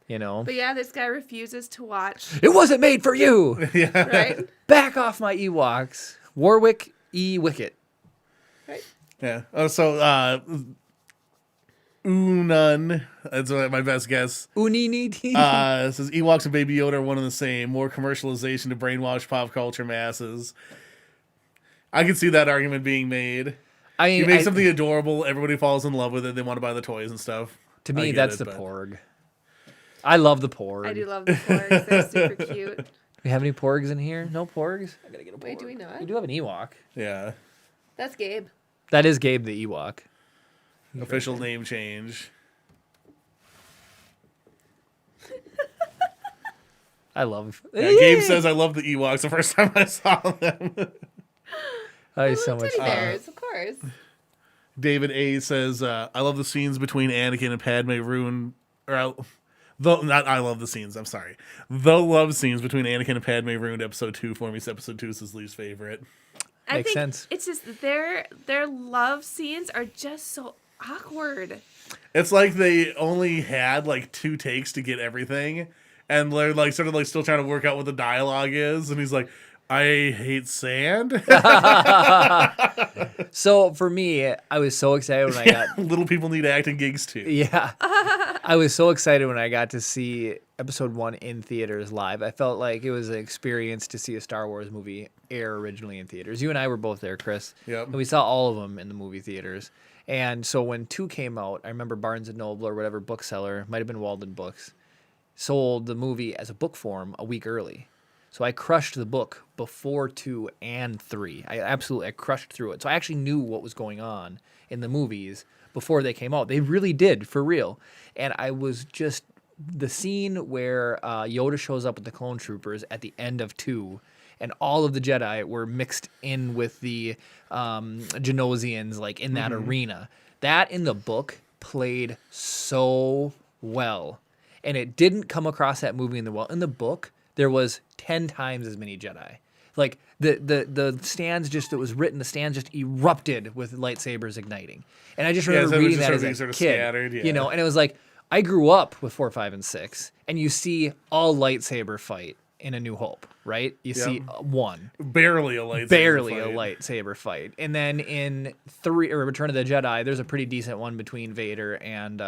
You know, But yeah, this guy refuses to watch. it wasn't made for you. Right? Back off my Ewoks. Warwick E. Wicket. Right? Yeah. Oh, so Unun, that's my best guess. Uniniti. Says Ewoks and Baby Yoda are one and the same. More commercialization to brainwash pop culture masses. I can see that argument being made. I mean, You make something adorable, everybody falls in love with it, they want to buy the toys and stuff. to I me, get that's it, the but- Porg. I love the Porg. I do love the Porgs. They're super cute. Do we have any Porgs in here? No Porgs? I gotta get a Porg. Wait, do we not? We do have an Ewok. Yeah. That's Gabe. That is Gabe the Ewok. Official name change. I love. Yeah, Gabe says I love the Ewoks the first time I saw them. Oh, he's so much Teddy fun. bears, of course. David A says I love the scenes between Anakin and Padme ruined I love the scenes, I'm sorry. The love scenes between Anakin and Padme ruined episode 2 for me. So episode 2 is his least favorite. I Makes think sense. it's just their love scenes are just so awkward. It's like they only had like 2 takes to get everything, and they're like sort of like still trying to work out what the dialogue is, and he's like, I hate sand. So for me, I was so excited when I got. Little people need acting gigs too. Yeah. I was so excited when I got to see Episode 1 in theaters live. I felt like it was an experience to see a Star Wars movie air originally in theaters. You and I were both there, Chris. Yep. And we saw all of them in the movie theaters. And so when 2 came out, I remember Barnes & Noble or whatever bookseller, might have been Walden Books, sold the movie as a book form a week early. So I crushed the book before 2 and 3. I crushed through it. So I actually knew what was going on in the movies before they came out. They really did, for real. And I was just, the scene where Yoda shows up with the clone troopers at the end of 2, and all of the Jedi were mixed in with the Genosians, like in that arena. That in the book played so well. And it didn't come across that movie in the book. There was 10 times as many Jedi. Like the stands it was written, the stands just erupted with lightsabers igniting. And I just remember reading that as a kid, scattered, yeah. you know, and it was like, I grew up with 4, 5, and 6, and you see all lightsaber fight in A New Hope, right? You see one. Barely a lightsaber fight. And then in 3, or Return of the Jedi, there's a pretty decent one between Vader and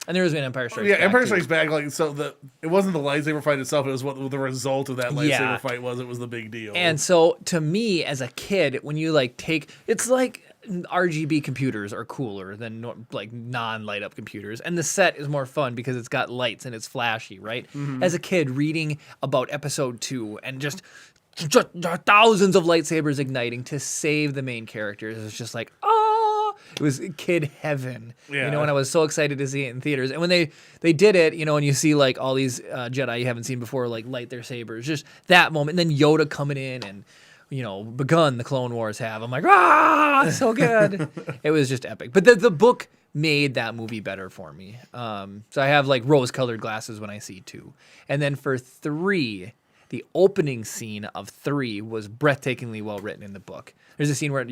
there was an Empire Strikes Back. Yeah, Empire Strikes Back, like, so it wasn't the lightsaber fight itself, it was what the result of that lightsaber fight was. It was the big deal. And so, to me, as a kid, when you, like, it's like RGB computers are cooler than non-light up computers, and the set is more fun because it's got lights and it's flashy, right? As a kid, reading about Episode 2 and just thousands of lightsabers igniting to save the main characters, it's just like, it was kid heaven, you know, and I was so excited to see it in theaters. And when they did it, you know, and you see like all these Jedi you haven't seen before, like light their sabers, just that moment, and then Yoda coming in and, you know, begun the Clone Wars have. I'm like, so good. It was just epic. But the book made that movie better for me. So I have like rose-colored glasses when I see 2. And then for 3, the opening scene of 3 was breathtakingly well written in the book. There's a scene where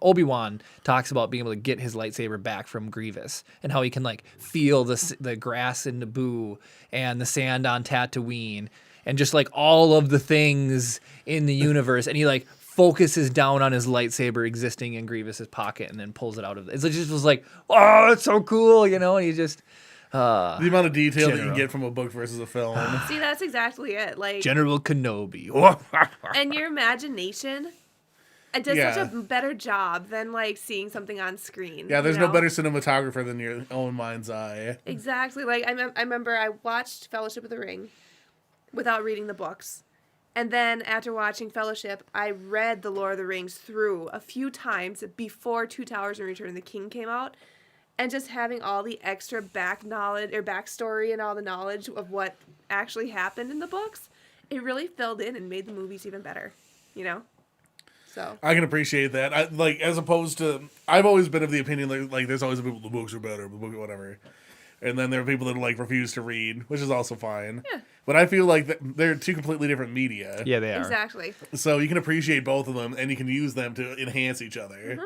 Obi-Wan talks about being able to get his lightsaber back from Grievous and how he can like feel the grass in Naboo and the sand on Tatooine and just like all of the things in the universe. And he like focuses down on his lightsaber existing in Grievous's pocket and then pulls it out of it. It just was like, oh, it's so cool, you know? And he just... the amount of detail that you can get from a book versus a film. See, that's exactly it. Like General Kenobi. And your imagination, it does such a better job than like seeing something on screen. Yeah, there's no better cinematographer than your own mind's eye. Exactly. Like I remember I watched Fellowship of the Ring without reading the books. And then after watching Fellowship, I read The Lord of the Rings through a few times before Two Towers and Return of the King came out. And just having all the extra backstory and all the knowledge of what actually happened in the books, it really filled in and made the movies even better, you know? So I can appreciate that. As opposed to, I've always been of the opinion like there's always people, the books are better, the book whatever. And then there are people that like refuse to read, which is also fine. Yeah. But I feel like they're 2 completely different media. Yeah, they are. Exactly. So you can appreciate both of them, and you can use them to enhance each other. Mm-hmm.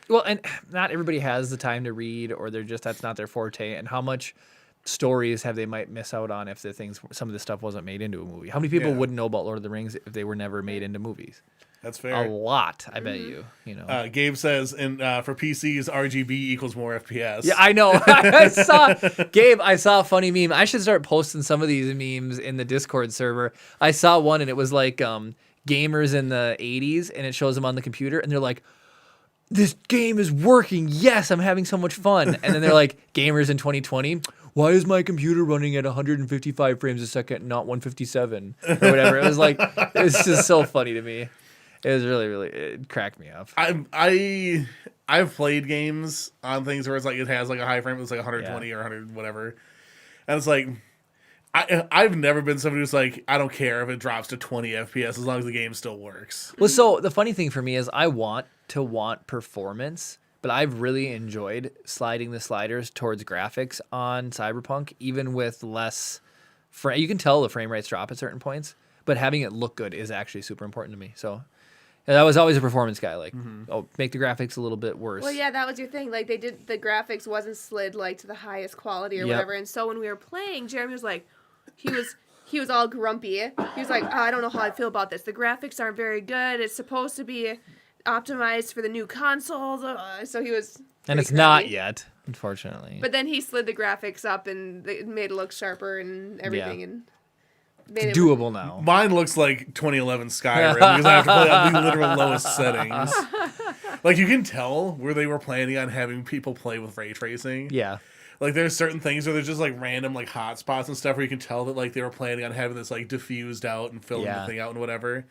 Well, and not everybody has the time to read, or that's not their forte. And how much stories they might miss out on if some of the stuff wasn't made into a movie? How many people wouldn't know about Lord of the Rings if they were never made into movies? That's fair. A lot, I bet you. You know. Gabe says, and for PCs, RGB equals more FPS. Yeah, I know. I saw a funny meme. I should start posting some of these memes in the Discord server. I saw one, and it was like gamers in the 80s, and it shows them on the computer, and they're like, this game is working. Yes, I'm having so much fun. And then they're like, gamers in 2020, why is my computer running at 155 frames a second, not 157 or whatever? It was like, it was just so funny to me. It was really, really, it cracked me up. I've played games on things where it's like it has like a high frame, it's like 120 or 100 whatever, and it's like I've never been somebody who's like, I don't care if it drops to 20 FPS as long as the game still works. Well, so the funny thing for me is I want performance, but I've really enjoyed sliding the sliders towards graphics on Cyberpunk, even with less frame. You can tell the frame rates drop at certain points, but having it look good is actually super important to me. So I was always a performance guy, like, make the graphics a little bit worse. Well, yeah, that was your thing. Like, the graphics wasn't slid, like, to the highest quality or whatever. And so when we were playing, Jeremy was like, he was all grumpy. He was like, I don't know how I feel about this. The graphics aren't very good. It's supposed to be optimized for the new consoles. So he was... And it's not yet. unfortunately. But then he slid the graphics up and it made it look sharper and everything, Yeah. and made It's it doable now. Mine looks like 2011 Skyrim because I have to play on the literal lowest settings. Like, you can tell where they were planning on having people play with ray tracing. Yeah. Like, there's certain things where there's just, like, random, like, hot spots and stuff where you can tell that, like, they were planning on having this, like, diffused out and filling Yeah. the thing out and whatever.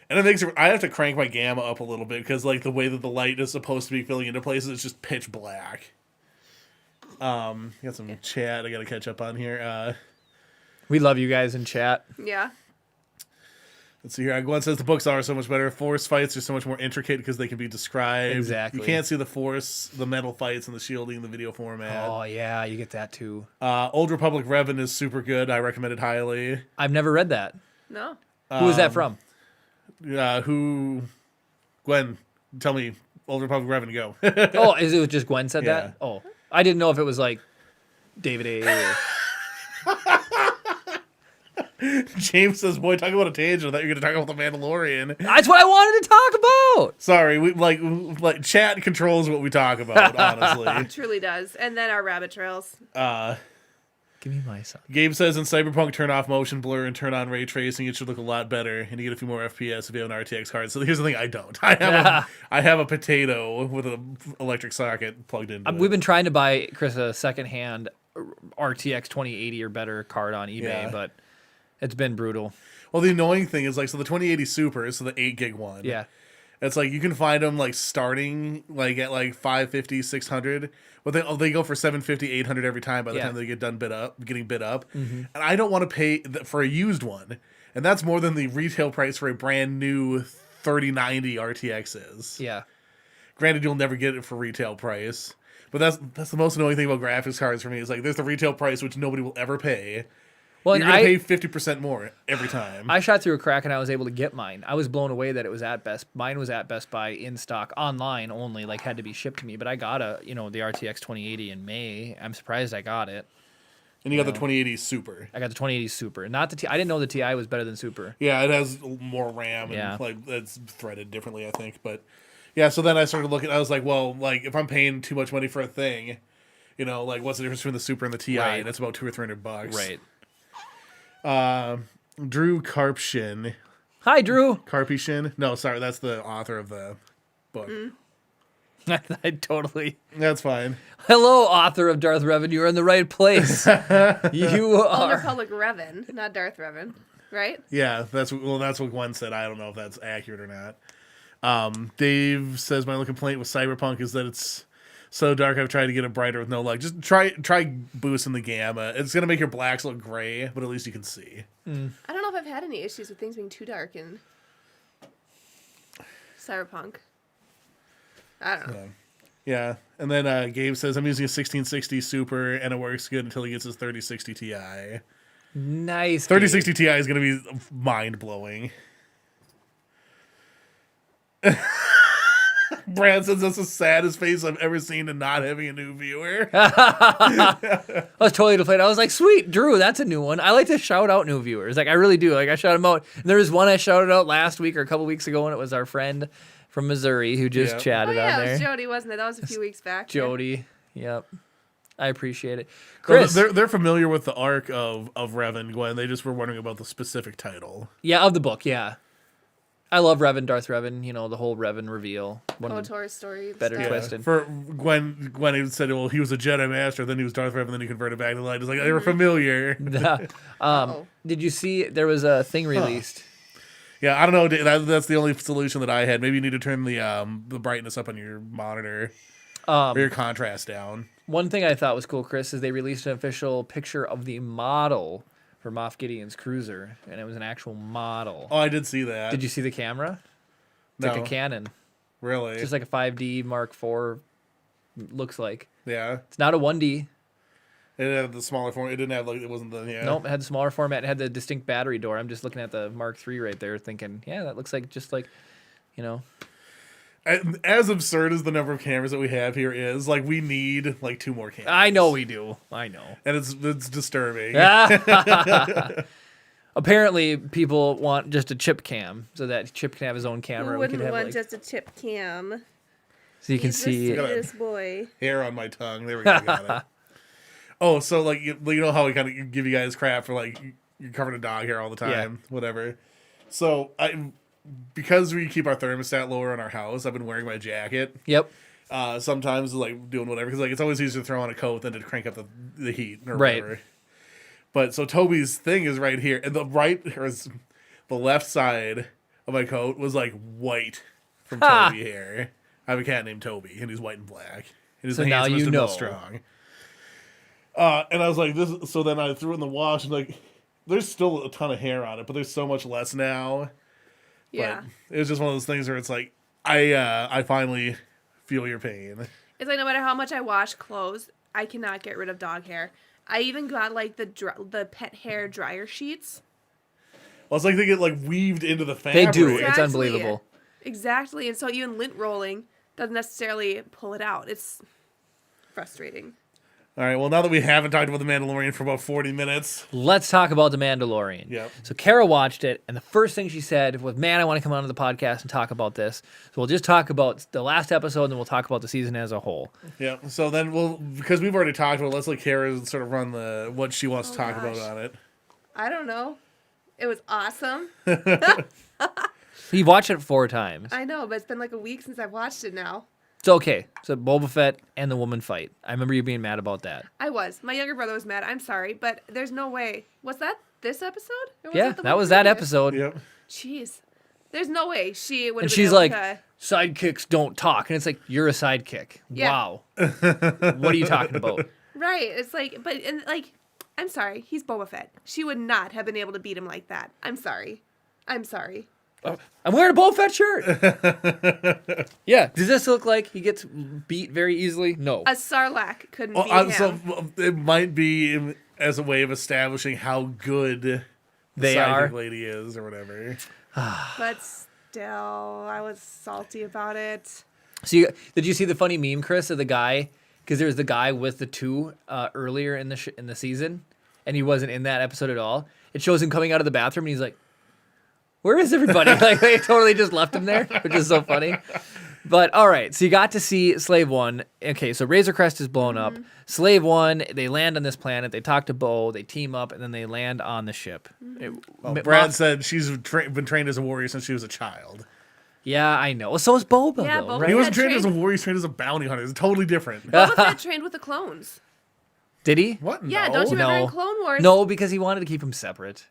And it makes it, I have to crank my gamma up a little bit because, like, the way that the light is supposed to be filling into places, it's just pitch black. Got some chat I gotta catch up on here. We love you guys in chat. yeah. Let's see here. Gwen says the books are so much better. Force fights are so much more intricate because they can be described. Exactly. You can't see the force, the metal fights, and the shielding in the video format. Oh yeah, you get that too. Old Republic Revan is super good. I recommend it highly. I've never read that. No. Who is that from? Who? Gwen, tell me. Old Republic Revan, go. Oh, is it just Gwen said Yeah. that? Oh, I didn't know if it was like David A. Or... James says, "Boy, talk about a tangent. I thought you were going to talk about the Mandalorian." That's what I wanted to talk about. Sorry, we like chat controls what we talk about. Honestly, It truly does. And then our rabbit trails. Give me my son. Gabe says in Cyberpunk, turn off motion blur and turn on ray tracing. It should look a lot better, and you get a few more FPS if you have an RTX card. So here's the thing: I don't. I have a potato with an electric socket plugged into it. We've been trying to buy Chris a secondhand RTX 2080 or better card on eBay, Yeah. but it's been brutal. Well, the annoying thing is, like, so the 2080 Super, so the 8 gig one. Yeah. It's like you can find them like starting like at like 550, 600. But they go for 750, 800 every time by the Yeah. time they get done getting bid up. And I don't want to pay for a used one. And that's more than the retail price for a brand new 3090 RTX is. Yeah. Granted, you'll never get it for retail price. But that's the most annoying thing about graphics cards for me. Is like there's the retail price which nobody will ever pay. Well, You're and gonna pay 50% more every time. I shot through a crack and I was able to get mine. I was blown away that it was at mine was at Best Buy in stock online only, like had to be shipped to me. But I got the RTX 2080 in May. I'm surprised I got it. And you got the 2080 Super. I got the 2080 Super, not the Ti. I didn't know the Ti was better than Super. Yeah, it has more RAM and Yeah. like it's threaded differently, I think. But yeah, so then I started looking. I was like, well, like if I'm paying too much money for a thing, like what's the difference between the Super and the Ti? Right. And it's about $200 or $300. Right. Drew Karpshin. Hi, Drew. Karpyshin? No, sorry, that's the author of the book. I totally. That's fine. Hello, author of Darth Revan. You're in the right place. You Old are. Republic Revan, not Darth Revan. Right? Yeah, that's what Gwen said. I don't know if that's accurate or not. Dave says my only complaint with Cyberpunk is that it's so dark. I've tried to get it brighter with no light. Just try boosting the gamma. It's gonna make your blacks look gray, but at least you can see. I don't know if I've had any issues with things being too dark in Cyberpunk. I don't know. Yeah, and then Gabe says I'm using a 1660 Super and it works good until he gets his 3060 Ti. Nice. 3060 Ti is gonna be mind blowing. Brad says that's the saddest face I've ever seen in not having a new viewer. I was totally deflated. I was like, sweet, Drew, that's a new one. I like to shout out new viewers. Like, I really do. Like, I shout them out. And there was one I shouted out last week or a couple weeks ago, and it was our friend from Missouri who just Yeah. Oh, chatted yeah, on it was there. Jody, wasn't it? That was a few weeks back. Jody. Yep. I appreciate it. Chris, Chris. they're familiar with the arc of Revan, Gwen. They just were wondering about the specific title. Yeah, of the book, yeah. I love Revan, Darth Revan, the whole Revan reveal. One of the KOTOR story. better stuff. twisted. For Gwen had said, well, he was a Jedi Master, then he was Darth Revan, then he converted back to the light. It's like they were familiar. Oh. Did you see there was a thing released? Yeah, I don't know. That's the only solution that I had. Maybe you need to turn the brightness up on your monitor or your contrast down. One thing I thought was cool, Chris, is they released an official picture of the model for Moff Gideon's cruiser, and it was an actual model. Oh, I did see that. Did you see the camera? It's No. like a Canon. Really? It's just like a 5D Mark IV looks like. Yeah. It's not a 1D. It had the smaller form. It didn't have it wasn't the Nope, it had the smaller format. It had the distinct battery door. I'm just looking at the Mark III right there thinking, yeah, that looks like just like, As absurd as the number of cameras that we have here is, like, we need like 2 more cameras. I know we do. I know. And it's disturbing. Apparently, people want just a chip cam, so that Chip can have his own camera. Who We could wouldn't have want like, just a chip cam? So you can He's see. the sweetest boy. Hair on my tongue. There we go. Got it. Oh, so like you know how we kind of give you guys crap for like you're covered in dog hair all the time, Yeah. whatever. So because we keep our thermostat lower in our house, I've been wearing my jacket. Yep. Sometimes like doing whatever because like it's always easier to throw on a coat than to crank up the heat or Right. whatever. But so Toby's thing is right here, and the left side of my coat was like white from Ha! Toby hair. I have a cat named Toby, and he's white and black. And he's So the now handsomest you and know. most strong. And I was like, this. So then I threw it in the wash, and like, there's still a ton of hair on it, but there's so much less now. Yeah. But it was just one of those things where it's like, I finally feel your pain. It's like no matter how much I wash clothes, I cannot get rid of dog hair. I even got like the pet hair dryer sheets. Well, it's like they get like weaved into the They fabric. do. It's Exactly. unbelievable. Exactly. And so even lint rolling doesn't necessarily pull it out. It's frustrating. All right. Well, now that we haven't talked about the Mandalorian for about 40 minutes, Let's talk about The Mandalorian. Yep. So Kara watched it, and the first thing she said was, man, I want to come onto the podcast and talk about this. So we'll just talk about the last episode, and then we'll talk about the season as a whole. yeah. So then because we've already talked about it, let's let Kara sort of run what she wants to talk about gosh. on it. I don't know. It was awesome. You watched it 4 times. I know, but it's been like a week since I've watched it now. It's okay. So Boba Fett and the woman fight. I remember you being mad about that. I was. My younger brother was mad. I'm sorry, but there's no way. Was that this episode? Or was Yeah, the that one was that previous? episode. Yep. Jeez. There's no way she would And have been she's able like, to... sidekicks don't talk. And it's like, you're a sidekick. Yeah. Wow. What are you talking about? Right. It's like, but, and like, I'm sorry. He's Boba Fett. She would not have been able to beat him like that. I'm sorry. I'm sorry. I'm wearing a Boba Fett shirt. Yeah. Does this look like he gets beat very easily? No. A Sarlacc couldn't Well, beat him. so it might be as a way of establishing how good the They sidekick are. lady is or whatever. But still, I was salty about it. So did you see the funny meme, Chris, of the guy? Because there was the guy with the 2 earlier in the season, and he wasn't in that episode at all. It shows him coming out of the bathroom, and he's like, "Where is everybody?" Like they totally just left him there, which is so funny. But all right, so you got to see Slave One. Okay, so Razor Crest is blown up. Slave One, they land on this planet. They talk to Bo. They team up, and then they land on the ship. Brad said she's been trained as a warrior since she was a child. Yeah, I know. Well, so is Boba, Yeah, though, Boba right? He wasn't trained- trained as a warrior, he was trained as a bounty hunter. It's totally different. Boba Fett trained with the clones. Did he? What? Yeah, No. don't you remember No. in Clone Wars? No, because he wanted to keep them separate.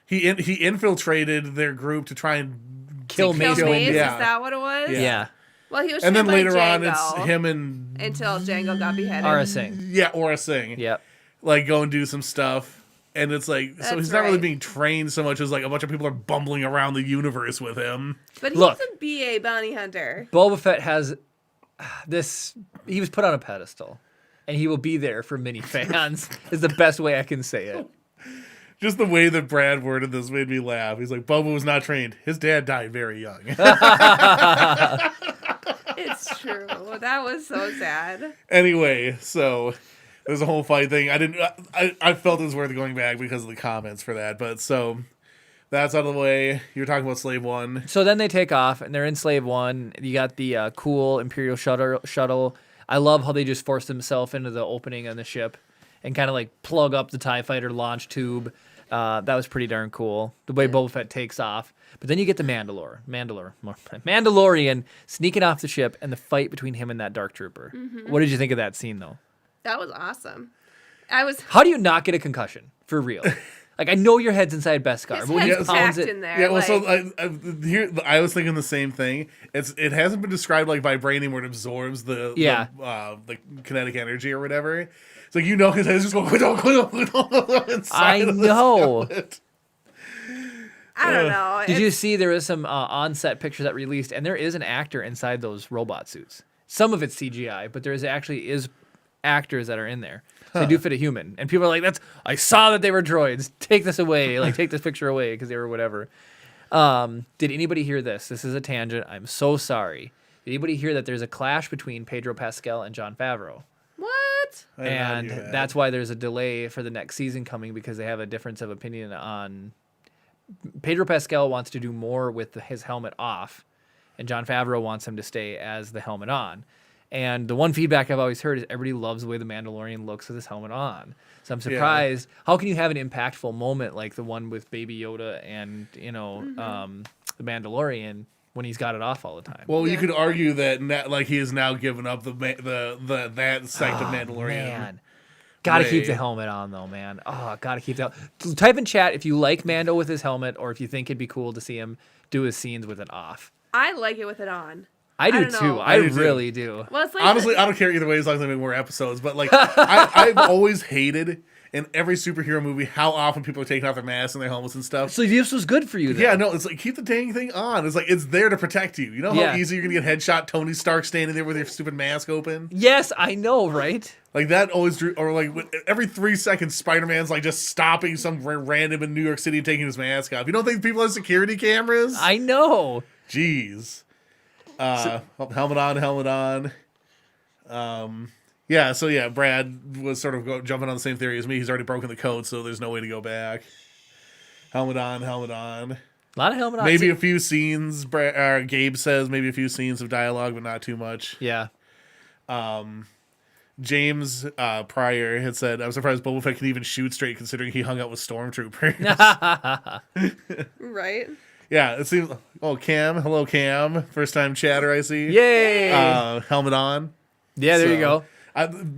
He infiltrated their group to try and Kill Kill Mace Mace, Windu. Yeah. is that what it was? Yeah. Yeah. Well, he was And then trained by later on, Django it's him and until Django got beheaded. Aura Singh. Aura Singh. Yep. Like go and do some stuff, and it's like so That's he's not really right. being trained so much as like a bunch of people are bumbling around the universe with him. But Look. he's a BA bounty hunter. Boba Fett has this. He was put on a pedestal, and he will be there for many fans. Is the best way I can say it. Just the way that Brad worded this made me laugh. He's like, Boba was not trained. His dad died very young. It's true. That was so sad. Anyway, so there's a whole fight thing. I felt it was worth going back because of the comments for that. But so that's out of the way. You're talking about Slave One. So then they take off, and they're in Slave One. You got the cool Imperial shuttle. I love how they just forced themselves into the opening on the ship and kind of like plug up the TIE fighter launch tube. That was pretty darn cool. The way Boba Fett takes off. But then you get the Mandalorian sneaking off the ship and the fight between him and that Dark Trooper. What did you think of that scene, though? That was awesome. How do you not get a concussion? For real. Like, I know your head's inside Beskar, His but when he head's pounds packed it... in there. Yeah, well, like, so I was thinking the same thing. It hasn't been described like vibranium where it absorbs the kinetic energy or whatever. It's like his head's just going I inside of the know. skeleton. I don't know. Did you see there was some on-set pictures that released, and there is an actor inside those robot suits. Some of it's CGI, but there actually is actors that are in there. So they do fit a human. And people are like, I saw that they were droids. Take this away. Like, take this picture away because they were whatever. Did anybody hear this? This is a tangent. I'm so sorry. Did anybody hear that there's a clash between Pedro Pascal and Jon Favreau? What? I did not And hear that. that's why there's a delay for the next season coming because they have a difference of opinion on... Pedro Pascal wants to do more with his helmet off, and Jon Favreau wants him to stay as the helmet on. And the one feedback I've always heard is everybody loves the way the Mandalorian looks with his helmet on. So I'm surprised. How can you have an impactful moment like the one with Baby Yoda and the Mandalorian when he's got it off all the time? Well, you could argue that like he has now given up that sect of Mandalorian. Man. Gotta keep the helmet on though, man. Oh, gotta keep that. Type in chat if you like Mando with his helmet or if you think it'd be cool to see him do his scenes with it off. I like it with it on. I do don't too. know. I really do. Well, it's like Honestly, I don't care either way as long as they make more episodes. But like, I've always hated in every superhero movie how often people are taking off their masks and their helmets and stuff. So this was good for you then. Yeah, no, it's like keep the dang thing on. It's like it's there to protect you. You know how easy you're gonna get headshot Tony Stark standing there with your stupid mask open? Yes, I know, right? Like that always drew, or like every 3 seconds, Spider-Man's like just stopping some random in New York City and taking his mask off. You don't think people have security cameras? I know. Jeez. Helmet on. So Brad was sort of jumping on the same theory as me. He's already broken the code, so there's no way to go back. Helmet on. A lot of helmet on. Maybe a few scenes. Gabe says maybe a few scenes of dialogue, but not too much. Yeah. James Pryor had said, "I'm surprised Boba Fett can even shoot straight, considering he hung out with stormtroopers." right. Yeah, it seems. Oh, Cam, hello, Cam, first time chatter I see. Yay! Helmet on. Yeah, there you go.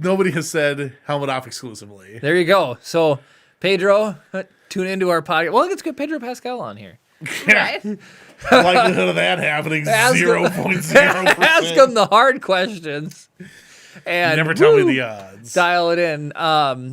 Nobody has said helmet off exclusively. There you go. So, Pedro, tune into our podcast. Well, let's get Pedro Pascal on here. Right. Likelihood of that happening 0.0%. Ask him the hard questions. And never tell me the odds. Dial it in.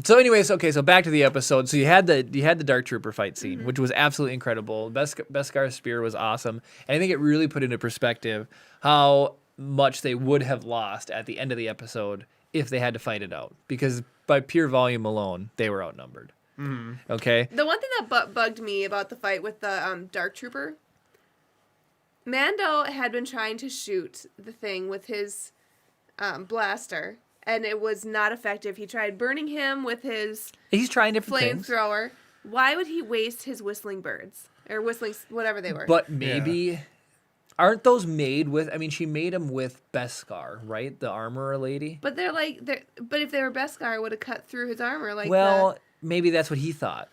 So, anyways, okay. So back to the episode. So you had the Dark Trooper fight scene, which was absolutely incredible. Beskar spear was awesome, and I think it really put into perspective how much they would have lost at the end of the episode if they had to fight it out, because by pure volume alone, they were outnumbered. Mm-hmm. Okay. The one thing that bugged me about the fight with the Dark Trooper, Mando had been trying to shoot the thing with his blaster, and it was not effective. He tried burning him with his He's trying different things. flamethrower. Why would he waste his whistling birds or whistling whatever they were? But maybe aren't those made with? I mean, she made them with Beskar, right? The armorer lady. But but if they were Beskar, it would have cut through his armor. Maybe that's what he thought,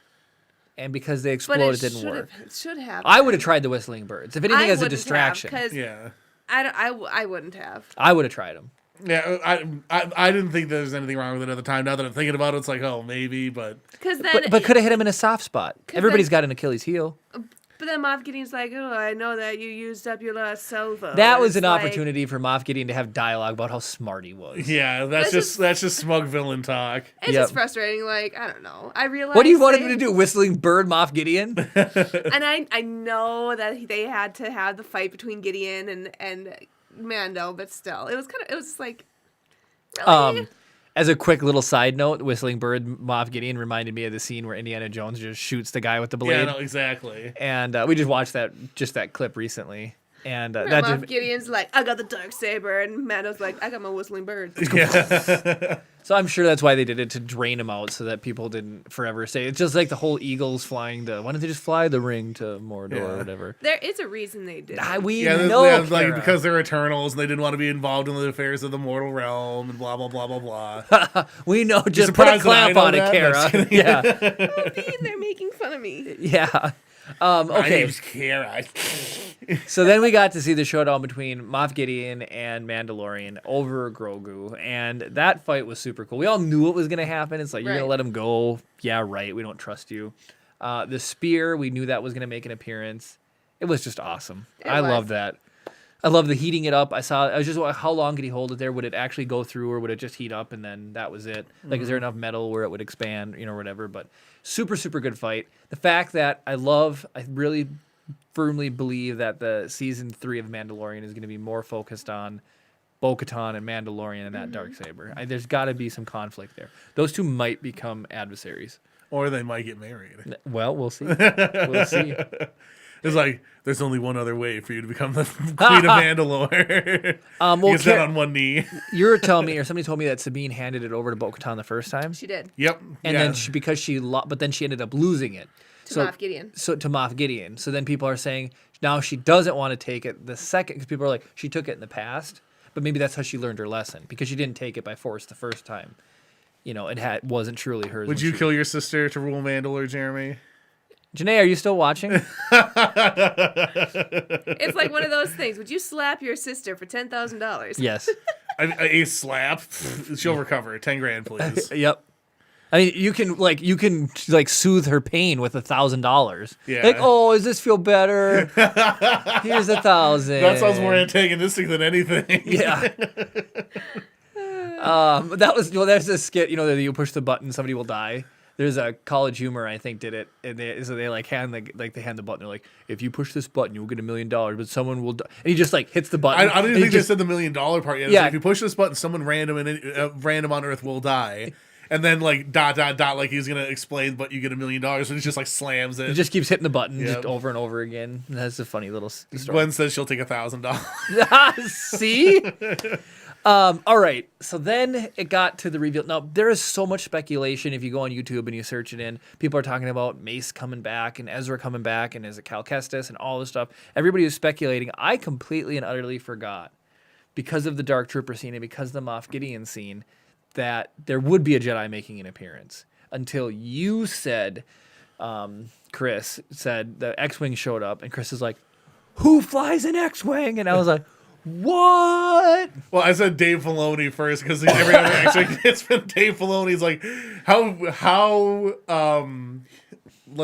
and because they exploded, it didn't work. It should have. I would have tried the whistling birds, if anything, as a distraction. I wouldn't have. I would have tried them. Yeah, I didn't think there was anything wrong with it at the time. Now that I'm thinking about it, it's like, oh, maybe, but but could have hit him in a soft spot. Everybody's got an Achilles heel. But then Moff Gideon's like, oh, I know that you used up your last salvo. That was an opportunity for Moff Gideon to have dialogue about how smart he was. Yeah, that's just smug villain talk. It's just frustrating. Like, I don't know. I realize. What do you want him to do? Whistling bird Moff Gideon? And I know that they had to have the fight between Gideon and Mando, but still, it was just like, really? As a quick little side note, Whistling Bird Moff Gideon reminded me of the scene where Indiana Jones just shoots the guy with the blade. Yeah, no, exactly. And we just watched that clip recently. And Moff Gideon's like, I got the Darksaber, and Mando's like, I got my Whistling Bird. Yeah. So I'm sure that's why they did it, to drain him out so that people didn't forever say it's just like the whole Eagles flying why don't they just fly the ring to Mordor or whatever? There is a reason they did it. We know, like because they're Eternals and they didn't want to be involved in the affairs of the mortal realm and blah blah blah blah blah. We know. Just put a clamp on it, Kara. Yeah. Oh, Bean, they're making fun of me. Yeah. My Okay. name's Kara. So then we got to see the showdown between Moff Gideon and Mandalorian over Grogu, and that fight was super cool. We all knew it was going to happen. It's like, you're going to let him go? Yeah, right. We don't trust you. The spear, we knew that was going to make an appearance. It was just awesome. I love that. I love the heating it up. I was just like, how long could he hold it there? Would it actually go through, or would it just heat up and then that was it? Like, is there enough metal where it would expand, whatever? But super, super good fight. The fact that I really firmly believe that the season 3 of Mandalorian is going to be more focused on Bo-Katan and Mandalorian and that Darksaber. There's got to be some conflict there. Those two might become adversaries. Or they might get married. Well, we'll see. We'll see. It's like, there's only one other way for you to become the Queen of Mandalore. You get on one knee. You're telling me, or somebody told me that Sabine handed it over to Bo-Katan the first time. She did. Yep. And then because but then she ended up losing it. Moff Gideon. So to Moff Gideon. So then people are saying now she doesn't want to take it the second, because people are like, she took it in the past, but maybe that's how she learned her lesson, because she didn't take it by force the first time. You know, it wasn't truly hers. Would you kill your sister to rule Mandalore, Jeremy? Janae, are you still watching? It's like one of those things. Would you slap your sister for $10,000? Yes. A slap? She'll recover. 10 grand, please. Yep. I mean, you can soothe her pain with $1,000. Yeah. Like, oh, does this feel better? Here's $1,000. That sounds more antagonistic than anything. Yeah. There's this skit, that you push the button, somebody will die. There's a College Humor, I think, did it, and they hand the button. They're like, if you push this button, you'll get $1 million, but someone will die. And he just hits the button. I don't even think they said the $1 million part yet. Yeah. Like, if you push this button, someone random on Earth will die. And then dot like he's gonna explain, but you get $1 million, and he just slams it. He just keeps hitting the button Yep. just over and over again. And that's a funny little story. Gwen says she'll take $1,000. See? All right. So then it got to the reveal. Now, there is so much speculation. If you go on YouTube and you search it in, people are talking about Mace coming back and Ezra coming back and is it Cal Kestis and all this stuff. Everybody was speculating. I completely and utterly forgot, because of the Dark Trooper scene and because of the Moff Gideon scene, that there would be a Jedi making an appearance, until you said, Chris said the X-Wing showed up, and Chris is like, who flies an X-Wing? And I was like, what? Well, I said Dave Filoni first, because every other X-Wing, it's been Dave Filoni's how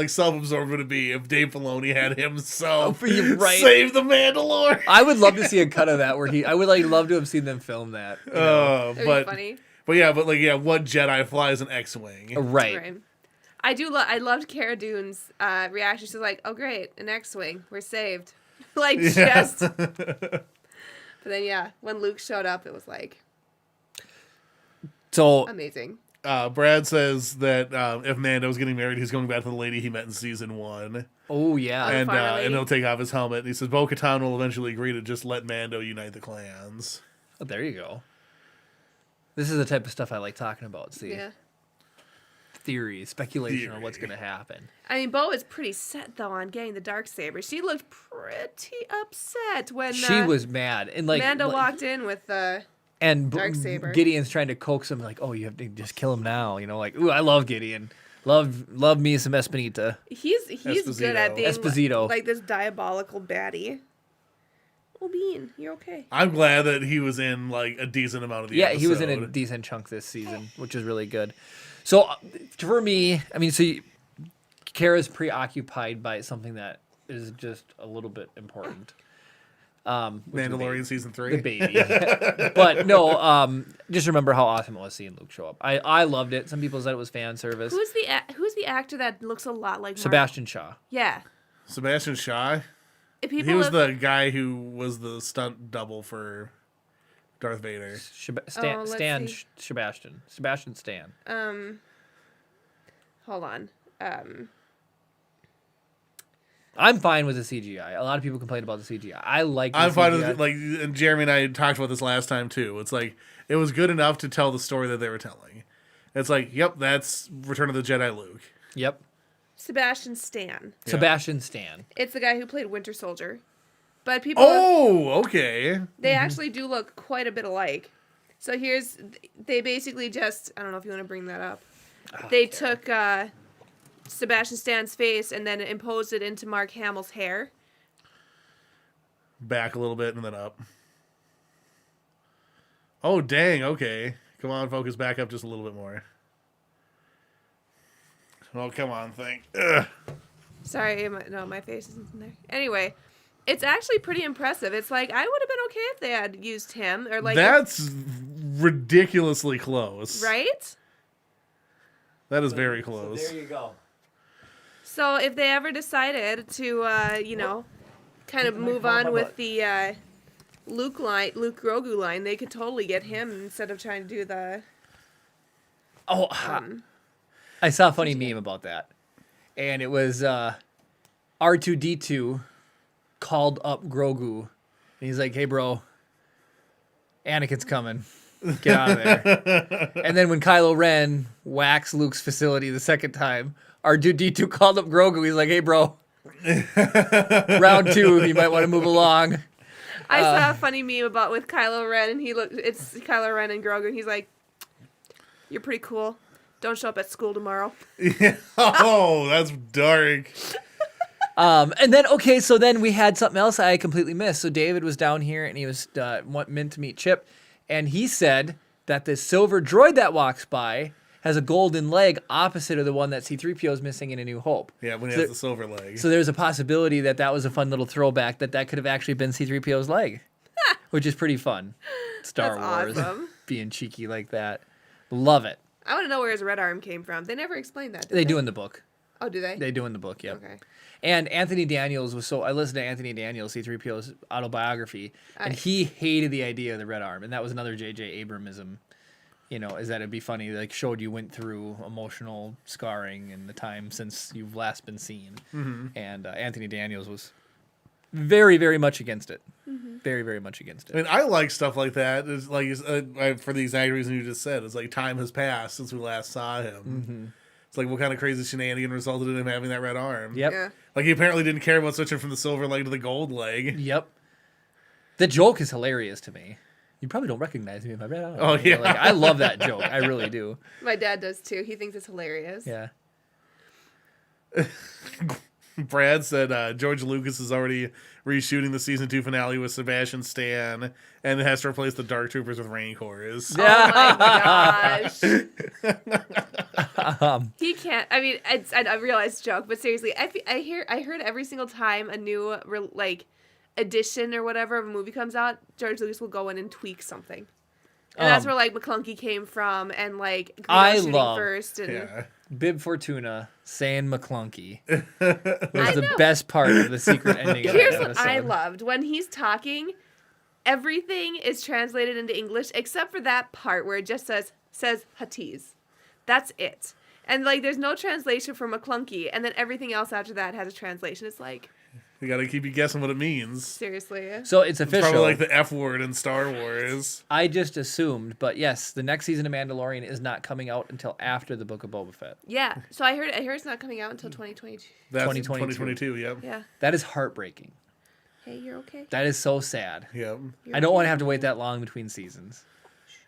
self-absorbed would it be if Dave Filoni had himself save the Mandalore? I would love to see a cut of that where I would love to have seen them film that. That'd be funny. What Jedi flies an X-Wing? Right. I loved Cara Dune's reaction. She's like, "Oh great, an X-wing, we're saved." But then when Luke showed up, it was so amazing. Brad says that if Mando's getting married, he's going back to the lady he met in season 1. Oh yeah, and he'll take off his helmet. And he says Bo-Katan will eventually agree to just let Mando unite the clans. Oh, there you go. This is the type of stuff I like talking about. See, theory, speculation on what's going to happen. I mean, Bo is pretty set though on getting the Darksaber. She looked pretty upset when she was mad, and Mando walked in with the Darksaber. Gideon's trying to coax him, like, "Oh, you have to just kill him now." Ooh, I love Gideon. Love me some Espinita. He's good at being Esposito. like this diabolical baddie. Oh, Bean, you're okay. I'm glad that he was in a decent amount of the episode. He was in a decent chunk this season, which is really good. So for me, I mean, Kara's preoccupied by something that is just a little bit important. Mandalorian season 3, the baby. But no, just remember how awesome it was seeing Luke show up. I loved it. Some people said it was fan service. Who's the actor that looks a lot like Sebastian Shaw? Yeah, Sebastian Shaw. He was the guy who was the stunt double for Darth Vader. Sebastian Stan. Hold on. I'm fine with the CGI. A lot of people complain about the CGI. I like the I'm CGI. fine with it. And Jeremy and I talked about this last time too. It's it was good enough to tell the story that they were telling. It's yep, that's Return of the Jedi Luke. Yep. Sebastian Stan. Yeah. Sebastian Stan. It's the guy who played Winter Soldier. But people... Oh, okay. They actually do look quite a bit alike. So they basically just... I don't know if you want to bring that up. They took Sebastian Stan's face and then imposed it into Mark Hamill's hair. Back a little bit and then up. Oh, dang, okay. Come on, focus back up just a little bit more. Oh, come on, Ugh. Sorry, my face isn't in there. Anyway, it's actually pretty impressive. It's I would have been okay if they had used him. Or That's ridiculously close. Right? That is very close. So there you go. So if they ever decided to, kind of move on with the Luke Grogu line, they could totally get him instead of trying to do the... Oh, I saw a funny meme about that. And it was R2-D2 called up Grogu. And he's like, hey, bro, Anakin's coming. Get out of there. And then when Kylo Ren whacks Luke's facility the second time, R2-D2 called up Grogu. He's like, hey, bro. Round 2, you might want to move along. I saw a funny meme about with Kylo Ren, and it's Kylo Ren and Grogu, and he's like, "You're pretty cool. Don't show up at school tomorrow." Yeah. Oh, that's dark. And then, okay, so then we had something else I completely missed. So David was down here, and he was meant to meet Chip, and he said that the silver droid that walks by has a golden leg opposite of the one that C-3PO is missing in A New Hope. Yeah, when he has the silver leg. So there's a possibility that was a fun little throwback, that could have actually been C-3PO's leg, which is pretty fun. Star That's Wars awesome. being cheeky like that. Love it. I want to know where his red arm came from. They never explained that, did They do in the book. Oh, do they? They do in the book, yeah. Okay. And Anthony Daniels I listened to Anthony Daniels, C-3PO's autobiography, and Aye. he hated the idea of the red arm. And that was another J.J. Abramism, is that it'd be funny, like showed you went through emotional scarring in the time since you've last been seen. Mm-hmm. And Anthony Daniels was very, very much against it. Mm-hmm. Very, very much against it. I mean, I like stuff like that. It's like for the exact reason you just said. It's like time has passed since we last saw him. Mm-hmm. It's like what kind of crazy shenanigan resulted in him having that red arm? Yep. Yeah. Like he apparently didn't care about switching from the silver leg to the gold leg. Yep. The joke is hilarious to me. You probably don't recognize me if I red arm. Oh, yeah. Like, I love that joke. I really do. My dad does too. He thinks it's hilarious. Yeah. Brad said George Lucas is already reshooting the season 2 finale with Sebastian Stan, and it has to replace the Dark Troopers with Rancors. Oh my gosh. He can't. I mean, it's a realized joke, but seriously, I heard every single time a new edition or whatever of a movie comes out, George Lucas will go in and tweak something. And that's where McClunky came from, and shooting first. And Yeah. Bib Fortuna saying McClunky was the best part of the secret ending of here's that what episode. I loved. When he's talking, everything is translated into English except for that part where it just says Hatiz. That's it. And there's no translation for McClunky, and then everything else after that has a translation. It's like, You gotta keep you guessing what it means. seriously. So it's It's official. probably like the F word in Star Wars. I just assumed, but yes, the next season of Mandalorian is not coming out until after the Book of Boba Fett. Yeah. So I heard it's not coming out until 2022. That's 2022. 2022, yep. Yeah. That is heartbreaking. Hey, you're okay? That is so sad. Yep. You're I don't okay? want to have to wait that long between seasons.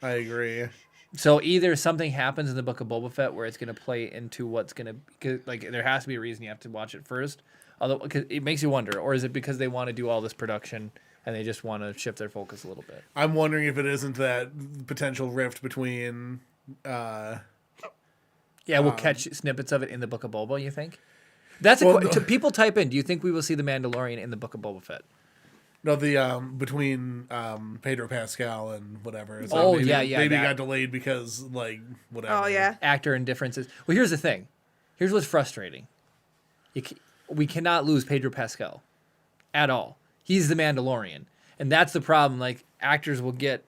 I agree. So either something happens in the Book of Boba Fett where it's going to play into what's going to, there has to be a reason you have to watch it first. Although, cause it makes you wonder, or is it because they want to do all this production and they just want to shift their focus a little bit? I'm wondering if it isn't that potential rift between Yeah, we'll catch snippets of it in the Book of Boba, you think? That's people type in, do you think we will see the Mandalorian in the Book of Boba Fett? between Pedro Pascal and whatever. It's Oh, maybe, yeah, maybe it that. got delayed because whatever. Oh, yeah. Actor and differences. Well, here's the thing. Here's what's frustrating. We cannot lose Pedro Pascal at all. He's the Mandalorian. And that's the problem. Actors will get